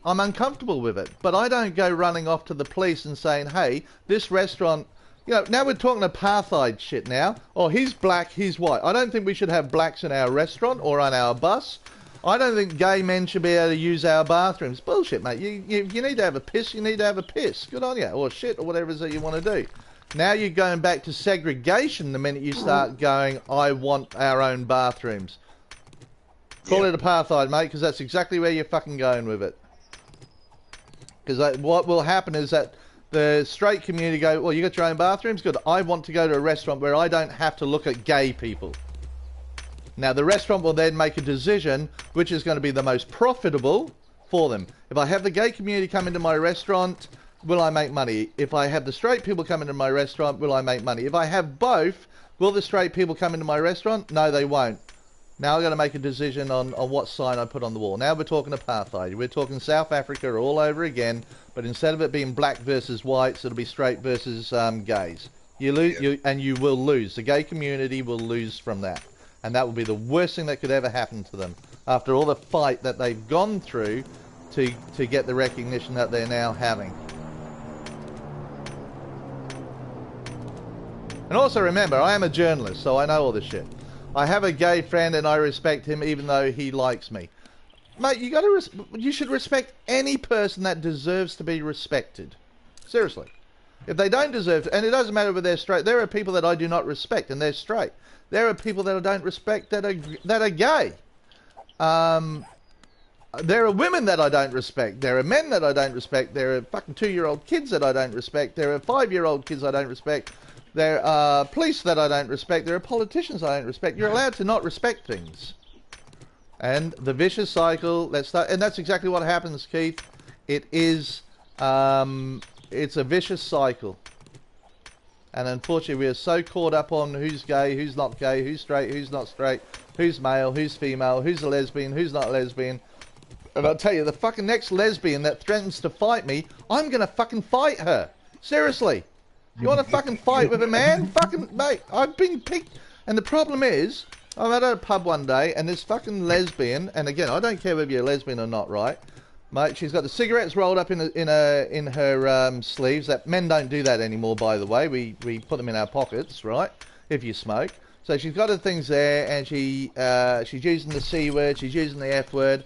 uncomfortable with it, but I don't go running off to the police and saying, hey, this restaurant... You know, now we're talking apartheid shit now. Oh, he's black, he's white. I don't think we should have blacks in our restaurant or on our bus. I don't think gay men should be able to use our bathrooms. Bullshit, mate. You need to have a piss, you need to have a piss. Good on you. Or shit, or whatever it is that you want to do. Now you're going back to segregation the minute you start going, I want our own bathrooms. Call it apartheid, mate, because that's exactly where you're fucking going with it. Because what will happen is that the straight community go, well, you got your own bathrooms? Good. I want to go to a restaurant where I don't have to look at gay people. Now, the restaurant will then make a decision which is going to be the most profitable for them. If I have the gay community come into my restaurant, will I make money? If I have the straight people come into my restaurant, will I make money? If I have both, will the straight people come into my restaurant? No, they won't. Now I've got to make a decision on what sign I put on the wall. Now we're talking apartheid. We're talking South Africa all over again, but instead of it being black versus whites, it'll be straight versus gays. You lose, and you will lose. The gay community will lose from that. And that will be the worst thing that could ever happen to them after all the fight that they've gone through to get the recognition that they're now having. And also remember, I am a journalist, so I know all this shit. I have a gay friend and I respect him even though he likes me. Mate, you should respect any person that deserves to be respected. Seriously. If they don't deserve to, and it doesn't matter whether they're straight. There are people that I do not respect, and they're straight. There are people that I don't respect that are gay. There are women that I don't respect. There are men that I don't respect. There are fucking 2-year-old kids that I don't respect. There are 5-year-old kids I don't respect. There are police that I don't respect. There are politicians I don't respect. You're allowed to not respect things. And the vicious cycle, and that's exactly what happens, Keith. It is, it's a vicious cycle. And unfortunately, we are so caught up on who's gay, who's not gay, who's straight, who's not straight, who's male, who's female, who's a lesbian, who's not a lesbian. And I'll tell you, the fucking next lesbian that threatens to fight me, I'm going to fucking fight her. Seriously. You want to fucking fight with a man? Fucking, mate, I've been picked. And the problem is, I'm at a pub one day, and this fucking lesbian, and again, I don't care whether you're a lesbian or not, right? Mate, she's got the cigarettes rolled up in her sleeves. That men don't do that anymore, by the way. We put them in our pockets, right? If you smoke. So she's got her things there, and she's using the C word, she's using the F word.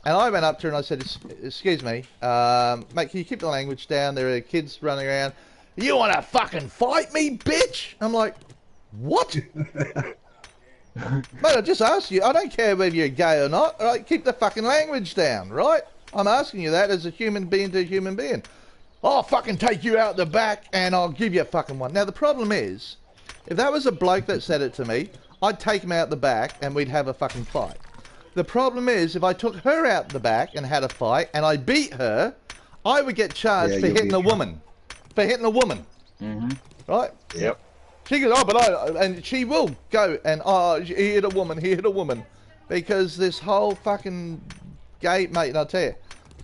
And I went up to her and I said, excuse me, mate, can you keep the language down? There are kids running around. You want to fucking fight me, bitch? I'm like, what? Mate, I just asked you. I don't care whether you're gay or not. All right, keep the fucking language down, right? I'm asking you that as a human being to a human being. I'll fucking take you out the back and I'll give you a fucking one. Now, the problem is, if that was a bloke that said it to me, I'd take him out the back and we'd have a fucking fight. The problem is, if I took her out the back and had a fight and I beat her, I would get charged for hitting a woman. For hitting a woman. Mm-hmm. Right? Yep. She goes, oh, but and she will go and, oh, he hit a woman. Because this whole fucking gay, mate, and I'll tell you,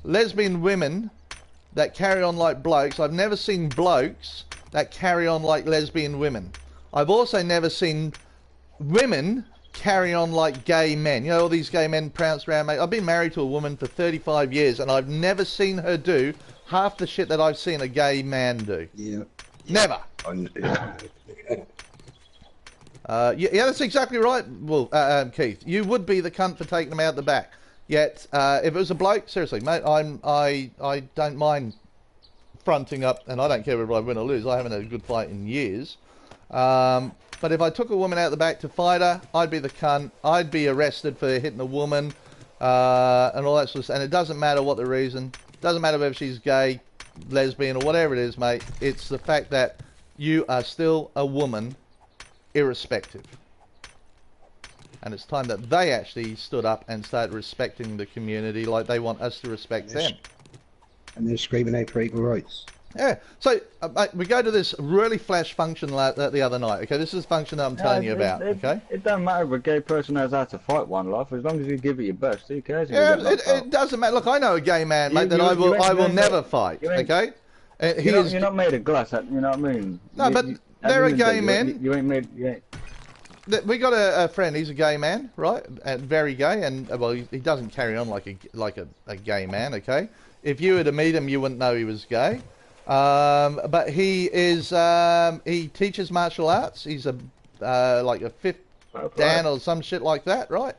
lesbian women that carry on like blokes, I've never seen blokes that carry on like lesbian women. I've also never seen women carry on like gay men. You know, all these gay men prance around, mate. I've been married to a woman for 35 years and I've never seen her do half the shit that I've seen a gay man do. Yeah. Never. Yeah, that's exactly right. Well, Keith, you would be the cunt for taking them out the back. Yet, if it was a bloke, seriously, mate, I don't mind fronting up, and I don't care whether I win or lose. I haven't had a good fight in years. But if I took a woman out the back to fight her, I'd be the cunt. I'd be arrested for hitting a woman, and all that sort of stuff. And it doesn't matter what the reason. Doesn't matter whether she's gay, lesbian, or whatever it is, mate. It's the fact that you are still a woman, irrespective. And it's time that they actually stood up and started respecting the community like they want us to respect them. And they're screaming out for equal rights. Yeah. So, mate, we go to this really flash function the other night. Okay, this is the function that I'm telling you about. Okay. It doesn't matter if a gay person knows how to fight one, love. As long as you give it your best, who cares? Yeah, it doesn't matter. Look, I know a gay man, mate, that I will never fight. Okay. You're not made of glass. You know what I mean? No, but there are gay men. You ain't made. You ain't. We got a friend. He's a gay man, right? And very gay, and well, he doesn't carry on like a gay man. Okay. If you were to meet him, you wouldn't know he was gay. But he is. He teaches martial arts. He's a like a fifth dan or some shit like that, right?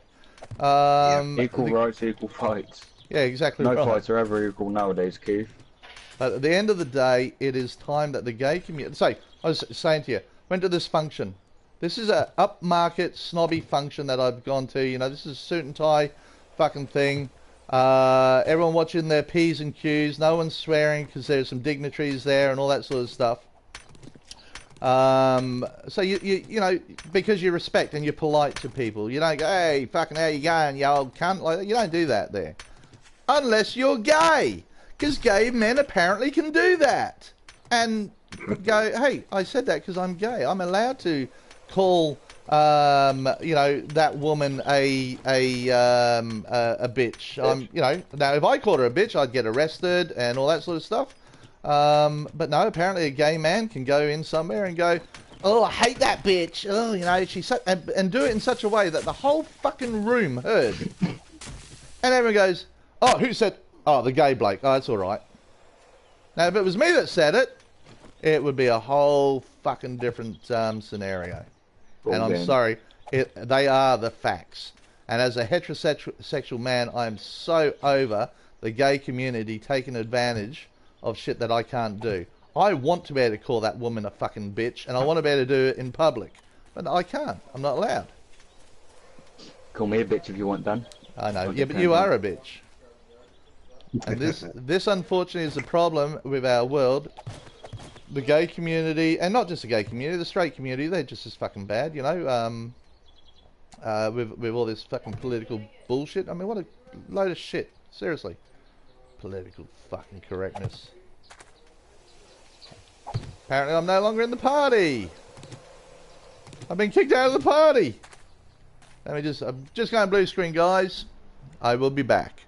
Equal rights, equal fights. Yeah, exactly. No right. fights are ever equal nowadays, Keith. But at the end of the day, it is time that the gay community. So I was saying to you, went to this function. This is a upmarket snobby function that I've gone to. You know, this is a suit and tie fucking thing. Everyone watching their P's and Q's. No one's swearing because there's some dignitaries there and all that sort of stuff. So you know, because you respect and you're polite to people. You don't go, hey, fucking how you going, you old cunt. Like, you don't do that there. Unless you're gay. Because gay men apparently can do that. And go, hey, I said that because I'm gay. I'm allowed to call you know, that woman a bitch. You know, now if I called her a bitch, I'd get arrested and all that sort of stuff. But no, apparently a gay man can go in somewhere and go, oh, I hate that bitch. Oh, you know, she's so, and do it in such a way that the whole fucking room heard. And everyone goes, oh, who said? Oh, the gay bloke. Oh, that's all right. Now, if it was me that said it, it would be a whole fucking different scenario. And I'm sorry, they are the facts. And as a heterosexual man, I'm so over the gay community taking advantage of shit that I can't do. I want to be able to call that woman a fucking bitch, and I want to be able to do it in public. But I can't. I'm not allowed. Call me a bitch if you want, Dan. I know. I'll Yeah, but defend you you. are a bitch. And this unfortunately is a problem with our world. The gay community, and not just the gay community, the straight community, they're just as fucking bad, you know, with all this fucking political bullshit. I mean, what a load of shit. Seriously. Political fucking correctness. Apparently I'm no longer in the party. I've been kicked out of the party. I'm just going blue screen, guys. I will be back.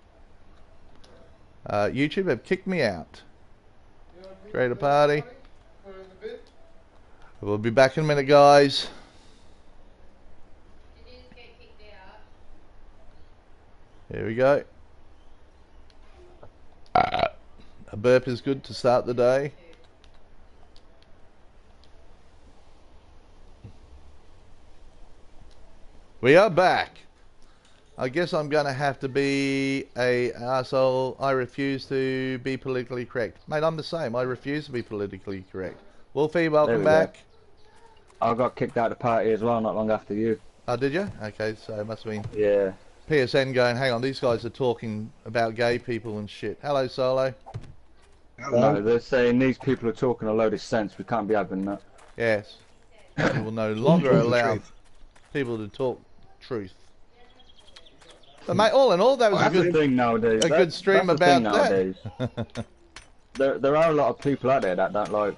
YouTube have kicked me out. Create a party. We'll be back in a minute, guys. Did you just get kicked out? Here we go. A burp is good to start the day. We are back. I guess I'm gonna have to be a arsehole. I refuse to be politically correct. Mate, I'm the same. I refuse to be politically correct. Wolfie, welcome back. I got kicked out of the party as well not long after you. Oh, did you? Okay, so it must have been Yeah. PSN going, hang on, these guys are talking about gay people and shit. Hello, Solo. No, they're saying these people are talking a load of sense. We can't be having that. Yes. We will no longer allow people to talk truth. But mate, all in all, that was That's the thing nowadays. a good stream that's the thing about nowadays. There are a lot of people out there that don't like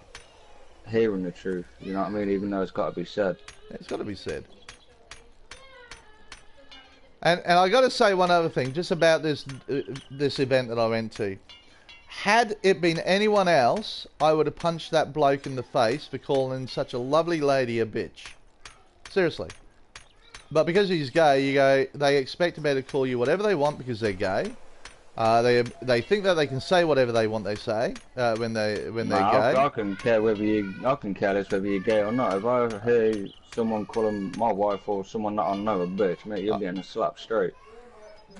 hearing the truth. You know what I mean? Even though it's got to be said. It's got to be said. And I got to say one other thing, just about this event that I went to. Had it been anyone else, I would have punched that bloke in the face for calling such a lovely lady a bitch. Seriously. But because he's gay, they expect to be able to call you whatever they want because they're gay. They think that they can say whatever they want. They say when they're gay. I can care I can care less whether you're gay or not. If I hear someone calling my wife or someone that I know a bitch, mate, you're getting a slap straight.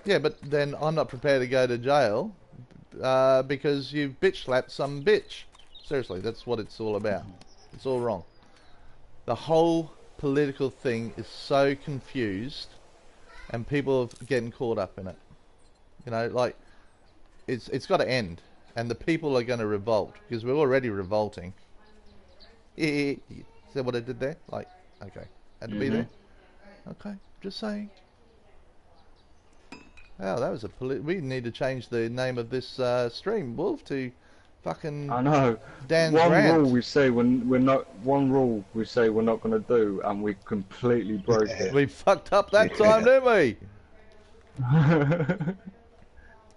Yeah, but then I'm not prepared to go to jail because you bitch slapped some bitch. Seriously, that's what it's all about. It's all wrong. The whole political thing is so confused, and people are getting caught up in it. You know, like it's got to end, and the people are going to revolt because we're already revolting. See what I did there? Like, okay, had to be there. Okay, just saying. Oh, that was we need to change the name of this stream, Wolf, to fucking. I know. Dan's one rant. rule we say we're not going to do, and we completely broke it. We fucked up that time, didn't we?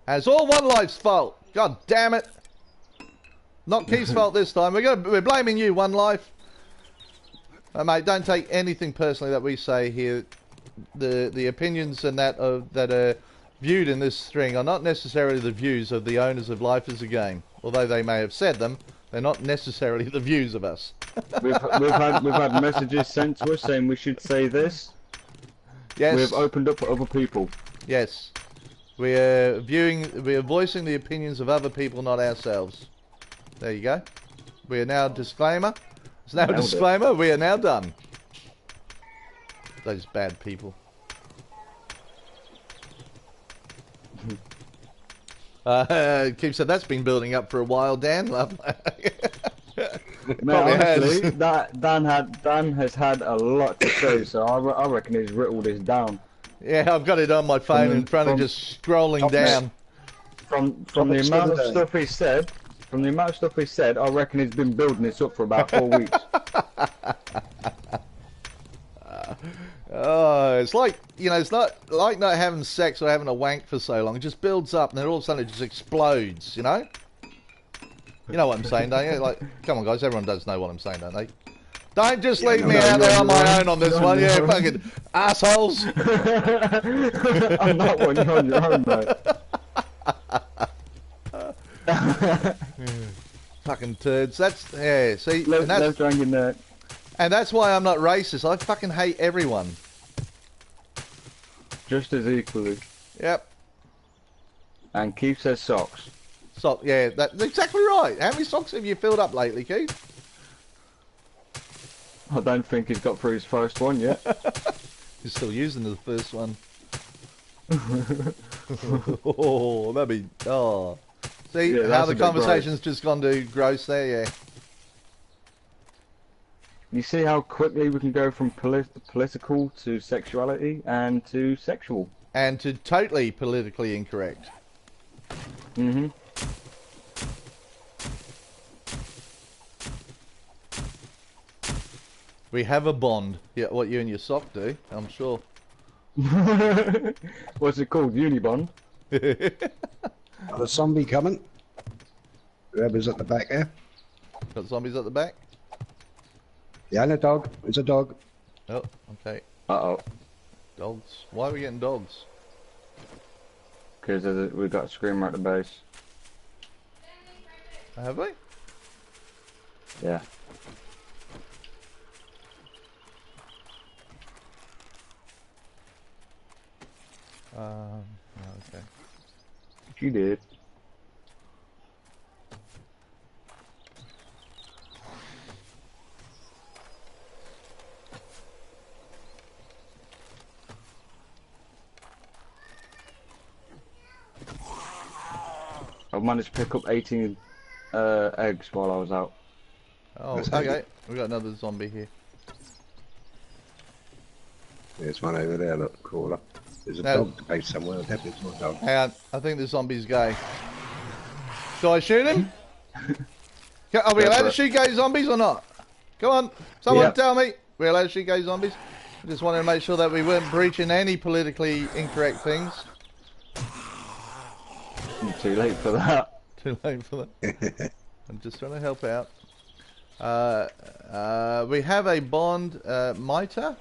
And it's all One Life's fault. God damn it! Not Keith's fault this time. We're blaming you, One Life. Mate, don't take anything personally that we say here. The opinions and that are viewed in this string are not necessarily the views of the owners of Life is a Game. Although they may have said them, they're not necessarily the views of us. we've had messages sent to us saying we should say this. Yes. We've opened up for other people. Yes. We are voicing the opinions of other people, not ourselves. There you go. We are now disclaimer. It's now a disclaimer. We are now done. Those bad people. Keep said that's been building up for a while, Dan. Love. Man, honestly, Dan has had a lot to say, so I reckon he's whittled this down. Yeah, I've got it on my phone in front of just scrolling down. From the amount of stuff he said, I reckon he's been building this up for about 4 weeks. Oh, it's like, you know, it's not like not having sex or having a wank for so long. It just builds up and then all of a sudden it just explodes, you know? You know what I'm saying, don't you? Like, come on, guys, everyone does know what I'm saying, don't they? Don't just leave me out there on my own on this one, you fucking assholes. On that one, you're on your own, mate. Fucking turds. That's, yeah, see, Let's drink in there. and that's why I'm not racist. I fucking hate everyone. Just as equally. Yep. And Keith says socks. Sock, yeah, that's exactly right. How many socks have you filled up lately, Keith? I don't think he's got through his first one yet. He's still using the first one. Oh, that'd be... Oh. See Yeah, how that's the a bit conversation's just gone to gross there, yeah. You see how quickly we can go from political to sexuality and to sexual. And to totally politically incorrect. Mm-hmm. We have a bond. Yeah, what you and your sock do, I'm sure. What's it called? Unibond? Got a zombie coming. Whoever's at the back there. Got zombies at the back? Yeah, and a dog. It's a dog. Oh, okay. Uh-oh. Dogs. Why are we getting dogs? Because we've got a screamer at the base. Have we? Yeah. Okay. You did. I managed to pick up 18 eggs while I was out. Oh, okay. We got another zombie here. There's one over there, look, crawler. There's a No. dog base somewhere. Definitely it's not a dog. Hang on, I think the zombie's gay. Do I shoot him? Are we Go allowed for to it. shoot gay zombies or not? Come on, someone Yep. tell me. We're allowed to shoot gay zombies? I just wanted to make sure that we weren't breaching any politically incorrect things. Too late for that. Too late for that. I'm just trying to help out. We have a bond, mitre.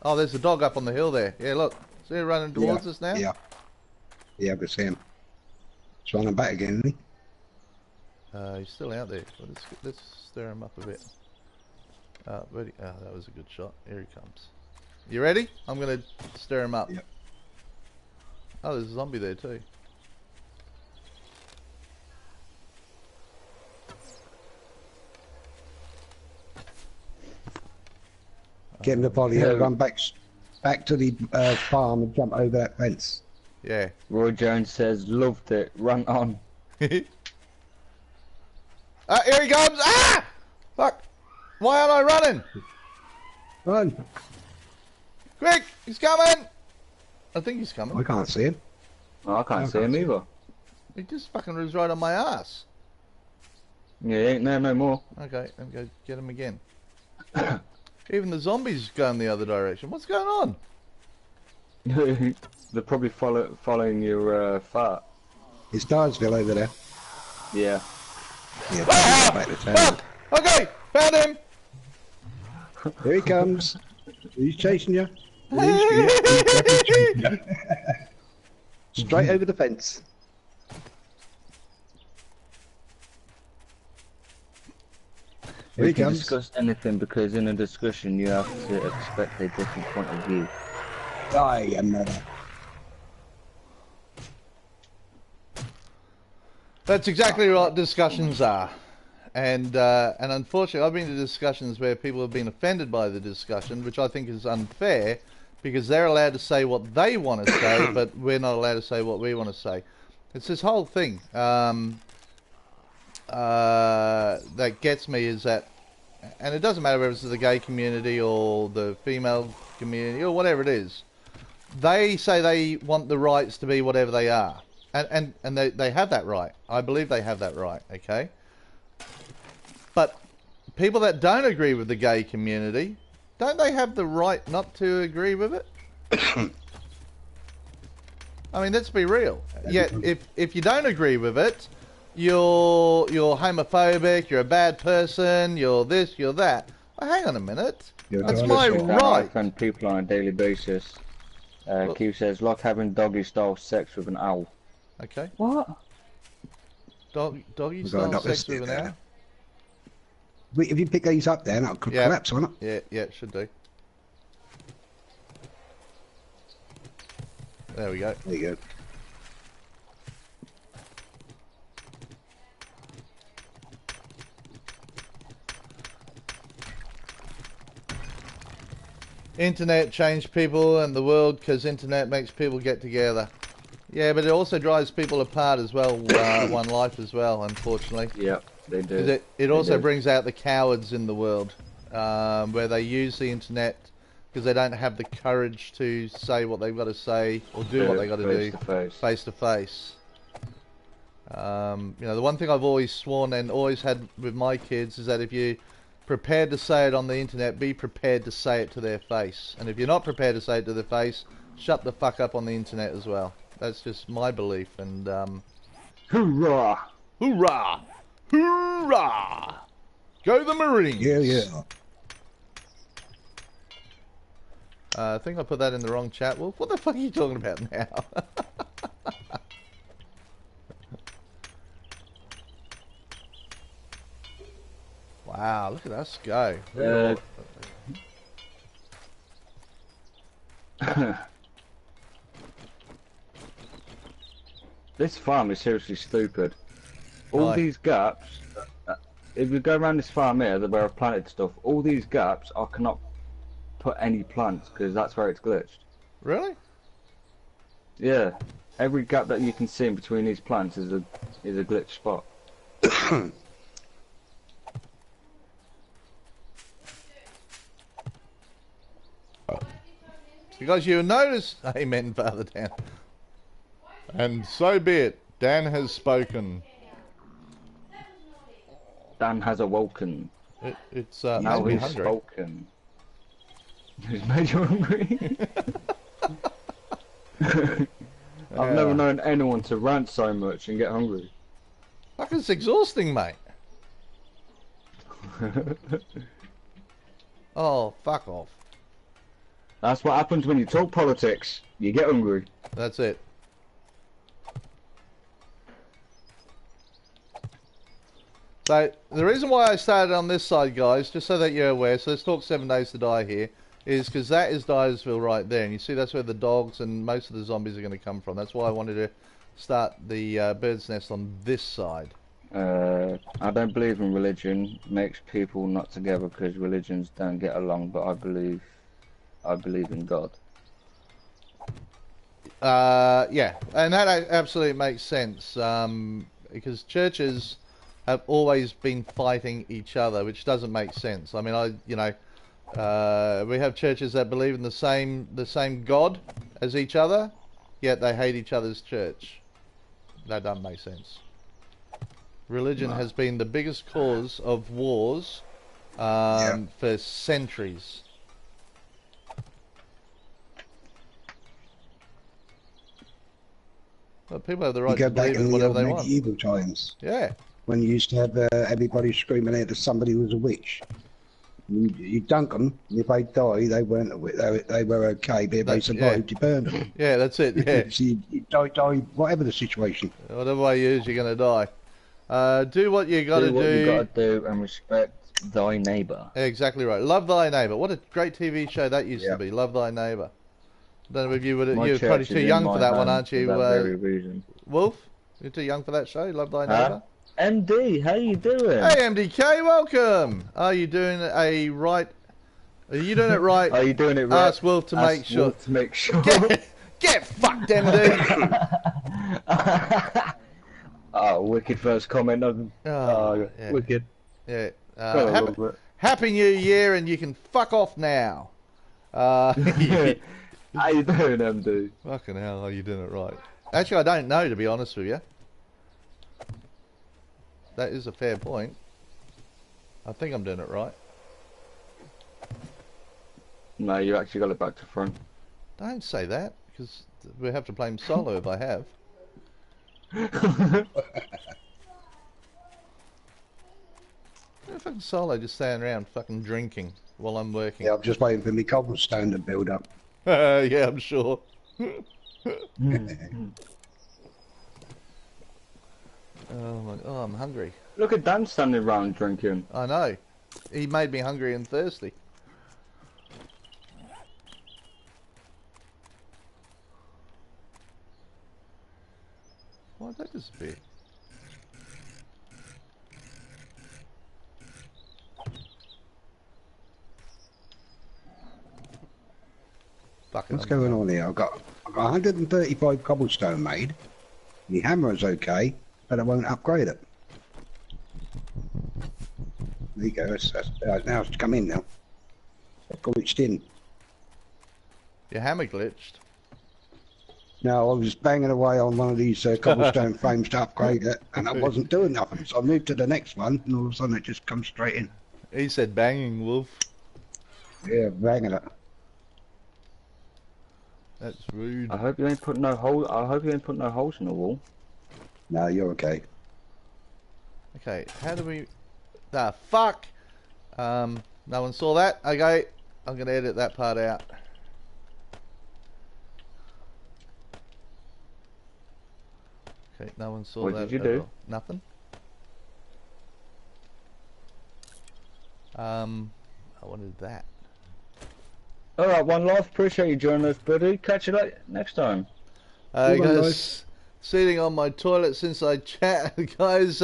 Oh, there's a dog up on the hill there. Yeah, look. See it running towards us now? Yeah. Yeah, I can see him. He's running back again, isn't he? He's still out there. Well, let's stir him up a bit. Ready? Oh, that was a good shot. Here he comes. You ready? I'm going to stir him up. Yep. Oh, there's a zombie there too. Get him the body, Yeah. run back to the farm and jump over that fence. Yeah. Roy Jones says, loved it, run on. Here he comes! Ah! Fuck! Why aren't I running? Run! Quick! He's coming! I think he's coming. I can't see him. Oh, I can't see him either. He just fucking was right on my ass. Yeah, he ain't there no more. Okay, let me go get him again. Even the zombies going the other direction. What's going on? They're probably following your fart. It's Darsville over there. Yeah. Yeah, Ah! back to town. Fuck! Okay, found him! Here he comes. He's chasing you. He's definitely chasing you. Straight over the fence. Here he We can comes. discuss anything because in a discussion you have to expect a different point of view. I am mother. That's exactly what discussions are. And unfortunately I've been to discussions where people have been offended by the discussion, which I think is unfair, because they're allowed to say what they want to say, but we're not allowed to say what we want to say. It's this whole thing that gets me, is that, and it doesn't matter whether it's the gay community or the female community or whatever it is, they say they want the rights to be whatever they are. And they have that right. I believe they have that right, okay? But people that don't agree with the gay community, don't they have the right not to agree with it? I mean, let's be real. Yeah, if you don't agree with it, you're homophobic, you're a bad person, you're this, you're that. Well, hang on a minute. That's my I right. offend people on a daily basis. Q says, like having doggy style sex with an owl. Okay. What? Doggy We're going style up this sex with an stairs owl? Wait, if you pick these up there, that'll Yeah. collapse on it. Yeah, it should do. There we go. There you go. Internet changed people and the world because internet makes people get together. Yeah, but it also drives people apart as well, one life as well, unfortunately. Yep, they do. Because it also brings out the cowards in the world, where they use the internet because they don't have the courage to say what they've got to say or do what they've got to do face to face. You know, the one thing I've always sworn and always had with my kids is that if you're prepared to say it on the internet, be prepared to say it to their face. And if you're not prepared to say it to their face, shut the fuck up on the internet as well. That's just my belief. And hoorah! Hoorah! Hoorah! Go the Marines! Yeah, yeah. I think I put that in the wrong chat. Well, what the fuck are you talking about now? Wow, look at us go. This farm is seriously stupid. All Why? these gaps, if you go around this farm here where I've planted stuff, all these gaps I cannot put any plants because that's where it's glitched. Really? Yeah, every gap that you can see in between these plants is a glitched spot. Because you notice, amen, Father Dan. And so be it. Dan has spoken. Dan has awoken. It's Now made me he's hungry. spoken. He's made you hungry. I've never known anyone to rant so much and get hungry. Fuck, it's exhausting, mate. Oh, fuck off. That's what happens when you talk politics. You get hungry. That's it. So, the reason why I started on this side, guys, just so that you're aware, so let's talk 7 Days to Die here, is because that is Dyersville right there, and you see that's where the dogs and most of the zombies are going to come from. That's why I wanted to start the bird's nest on this side. I don't believe in religion. Makes people not together because religions don't get along, but I believe in God. Yeah, and that absolutely makes sense, because churches have always been fighting each other, which doesn't make sense. I mean, we have churches that believe in the same God as each other, yet they hate each other's church. That doesn't make sense. Religion has been the biggest cause of wars for centuries. But people have the right to believe in whatever they want. Medieval times. Yeah. When you used to have everybody screaming out that somebody was a witch. You dunk them, and if they die, they weren't. They were okay, but if they survived, you burned them. Yeah, that's it. Yeah. So you die, whatever the situation. Whatever way you use, you're going to die. Do what you got to do. Do what you got to do and respect thy neighbour. Exactly right. Love thy neighbour. What a great TV show that used to be. Love thy neighbour. Don't know if you would. You're probably too young for that one, aren't you? For that very reason. Wolf, you're too young for that show. Love thy neighbour. MD, how you doing? Hey MDK, welcome. Are you doing Are you doing it right? Are you doing it right? Ask Wolf to make sure. Wolf to make sure. Get fucked, MD. Oh, wicked first comment. Yeah. Wicked. Yeah. Happy New Year, and you can fuck off now. How you doing, MD? Fucking hell, are you doing it right? Actually, I don't know, to be honest with you. That is a fair point. I think I'm doing it right. No, you actually got it back to front. Don't say that, because we have to play him solo if I have. Fucking solo just staying around fucking drinking while I'm working. Yeah, I'm just waiting for my cobblestone to build up. Yeah, I'm sure. Oh, I'm hungry. Look at Dan standing around drinking. I know. He made me hungry and thirsty. Why'd that disappear? Fucking What's going on here? I've got 135 cobblestone made. The hammer's okay, but I won't upgrade it. There you go. Now it's come in now. I've glitched in. Your hammer glitched. No, I was banging away on one of these cobblestone frames to upgrade it, and I wasn't doing nothing. So I moved to the next one, and all of a sudden it just comes straight in. He said banging, Wolf. Yeah, banging it. That's rude. I hope you ain't put no hole. I hope you ain't put no holes in the wall. No, you're okay. Okay, how do we... The fuck! No one saw that. Okay, I'm gonna edit that part out. Okay, no one saw What that. did you at do? all. Nothing. I wanted that. Alright, one life. Appreciate you joining us, buddy. Catch you later next time. You Good one, guys, guys. sitting on my toilet since I chat. Guys,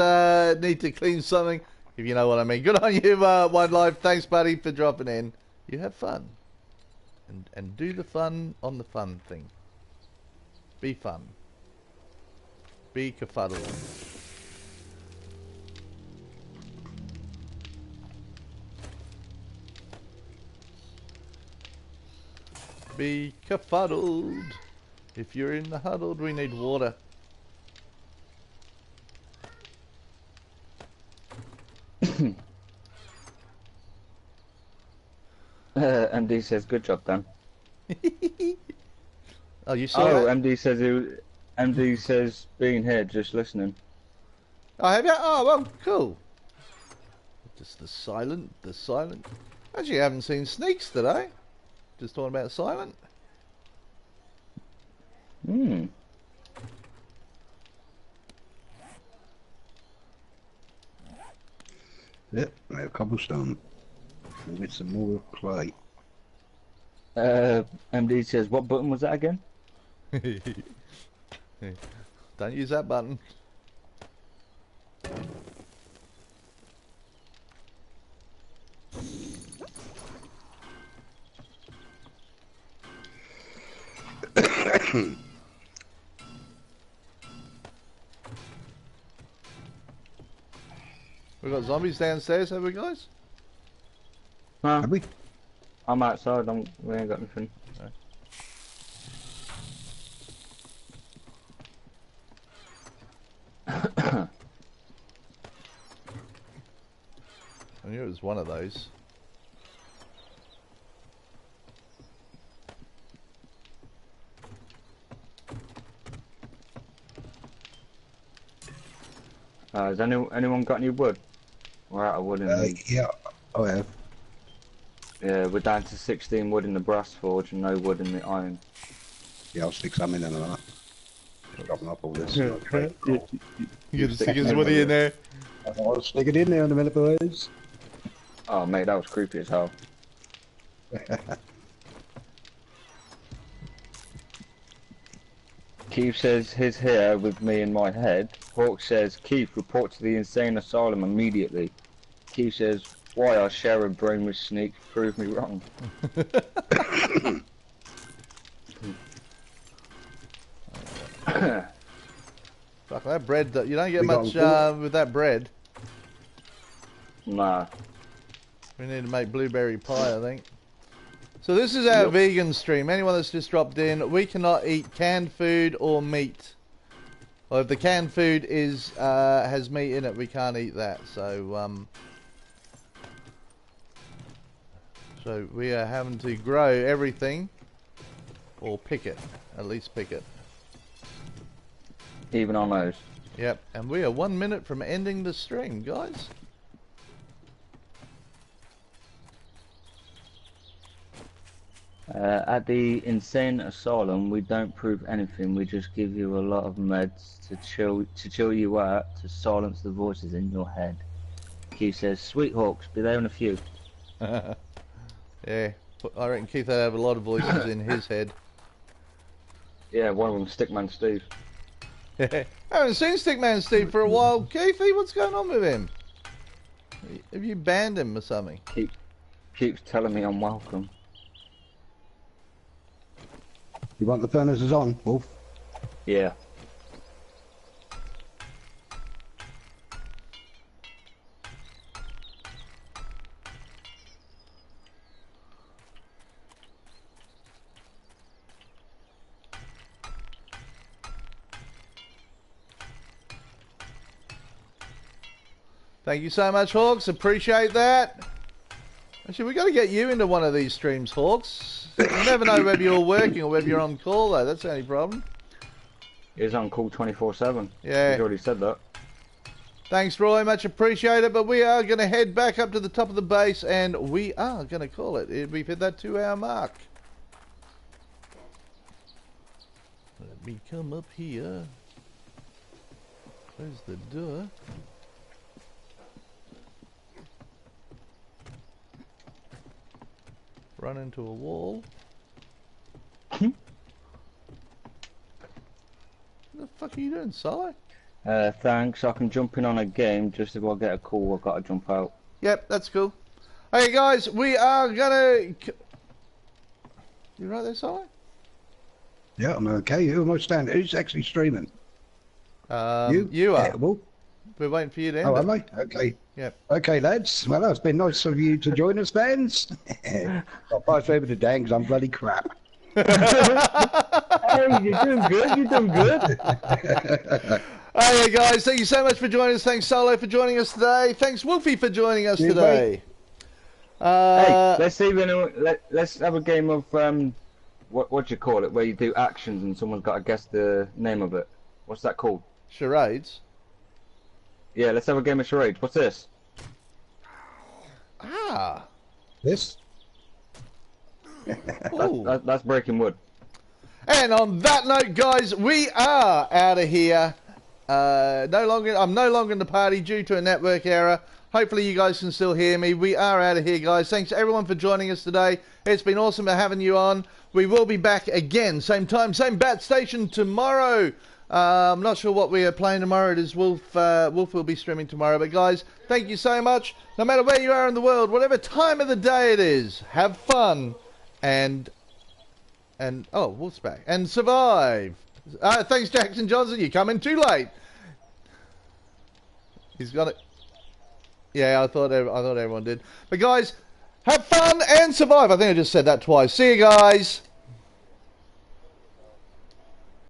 need to clean something, if you know what I mean. Good on you, One Life. Thanks, buddy, for dropping in. You have fun. And do the fun on the fun thing. Be fun. Be kafuddle. Be kafuddled. If you're in the huddled, we need water. MD says, good job, Dan. Oh, you saw Oh, that? MD says, being here, just listening. Oh, have you? Oh, well, cool. Just the silent. Actually, I haven't seen sneaks today. Just talking about silent. Hmm. Yep, we have cobblestone. We'll get some more clay. MD says, what button was that again? Don't use that button. We've got zombies downstairs, have we, guys? Huh? Have we? I'm outside, we ain't got anything. I knew it was one of those. Has anyone got any wood? We're out of wood in the... Yeah, I have. Yeah, we're down to 16 wood in the brass forge and no wood in the iron. Yeah, I'll stick some in and that. Dropping up all this. You can stick his woody in there. I'll stick it in there in a minute, boys. Oh mate, that was creepy as hell. Keith says he's here with me in my head. Hawk says, Keith, report to the insane asylum immediately. Keith says, why I share a brain with Sneak, prove me wrong. Fuck that bread, you don't get We got much wood. with that bread. Nah. We need to make blueberry pie, I think. So this is our vegan stream. Anyone that's just dropped in, we cannot eat canned food or meat. Well, if the canned food is has meat in it, we can't eat that. So so we are having to grow everything, or pick it. At least pick it. Even on those. Yep. And we are 1 minute from ending the stream, guys. At the insane asylum, we don't prove anything. We just give you a lot of meds to chill you out, to silence the voices in your head. Keith says, "Sweet Hawks, be there in a few." Yeah, I reckon Keith had have a lot of voices in his head. Yeah, one of them, Stickman Steve. I haven't seen Stickman Steve for a while. Keithy, what's going on with him? Have you banned him or something? Keeps telling me I'm welcome. You want the furnaces on, Wolf? Yeah. Thank you so much, Hawks. Appreciate that. Actually, we got to get you into one of these streams, Hawks. You never know whether you're working or whether you're on call, though. That's the only problem. He's on call 24/7. Yeah. He's already said that. Thanks, Roy. Much appreciated. But we are going to head back up to the top of the base, and we are going to call it. We've hit that 2-hour mark. Let me come up here. Where's the door? Run into a wall. What the fuck are you doing, Solo? Thanks. I can jump in on a game just if I get a call. I've got to jump out. Yep, that's cool. Hey guys, we are gonna. You right there, Solo? Yeah, I'm okay. Who am I standing? Who's actually streaming? You are. Yeah, Wolf? We're waiting for you to end Oh, it. am I? Okay. Yep. Okay, lads. Well, it's been nice of you to join us, fans. I'll pass over to Dan because I'm bloody crap. Hey, you're doing good. You're doing good. Hey guys, thank you so much for joining us. Thanks Solo for joining us today. Thanks Wolfie for joining us Yeah, today. Hey, let's have a game of what do you call it? Where you do actions and someone's got to guess the name of it. What's that called? Charades. Yeah, let's have a game of charades. What's this? Ah. This? Ooh. That's breaking wood. And on that note, guys, we are out of here. I'm no longer in the party due to a network error. Hopefully you guys can still hear me. We are out of here, guys. Thanks to everyone for joining us today. It's been awesome having you on. We will be back again, same time, same bat station tomorrow. I'm not sure what we are playing tomorrow. It is Wolf. Wolf will be streaming tomorrow. But guys, thank you so much. No matter where you are in the world, whatever time of the day it is, have fun and oh, Wolf's back and survive. Thanks, Jackson Johnson. You come in too late. He's got it. Yeah, I thought everyone did. But guys, have fun and survive. I think I just said that twice. See you guys.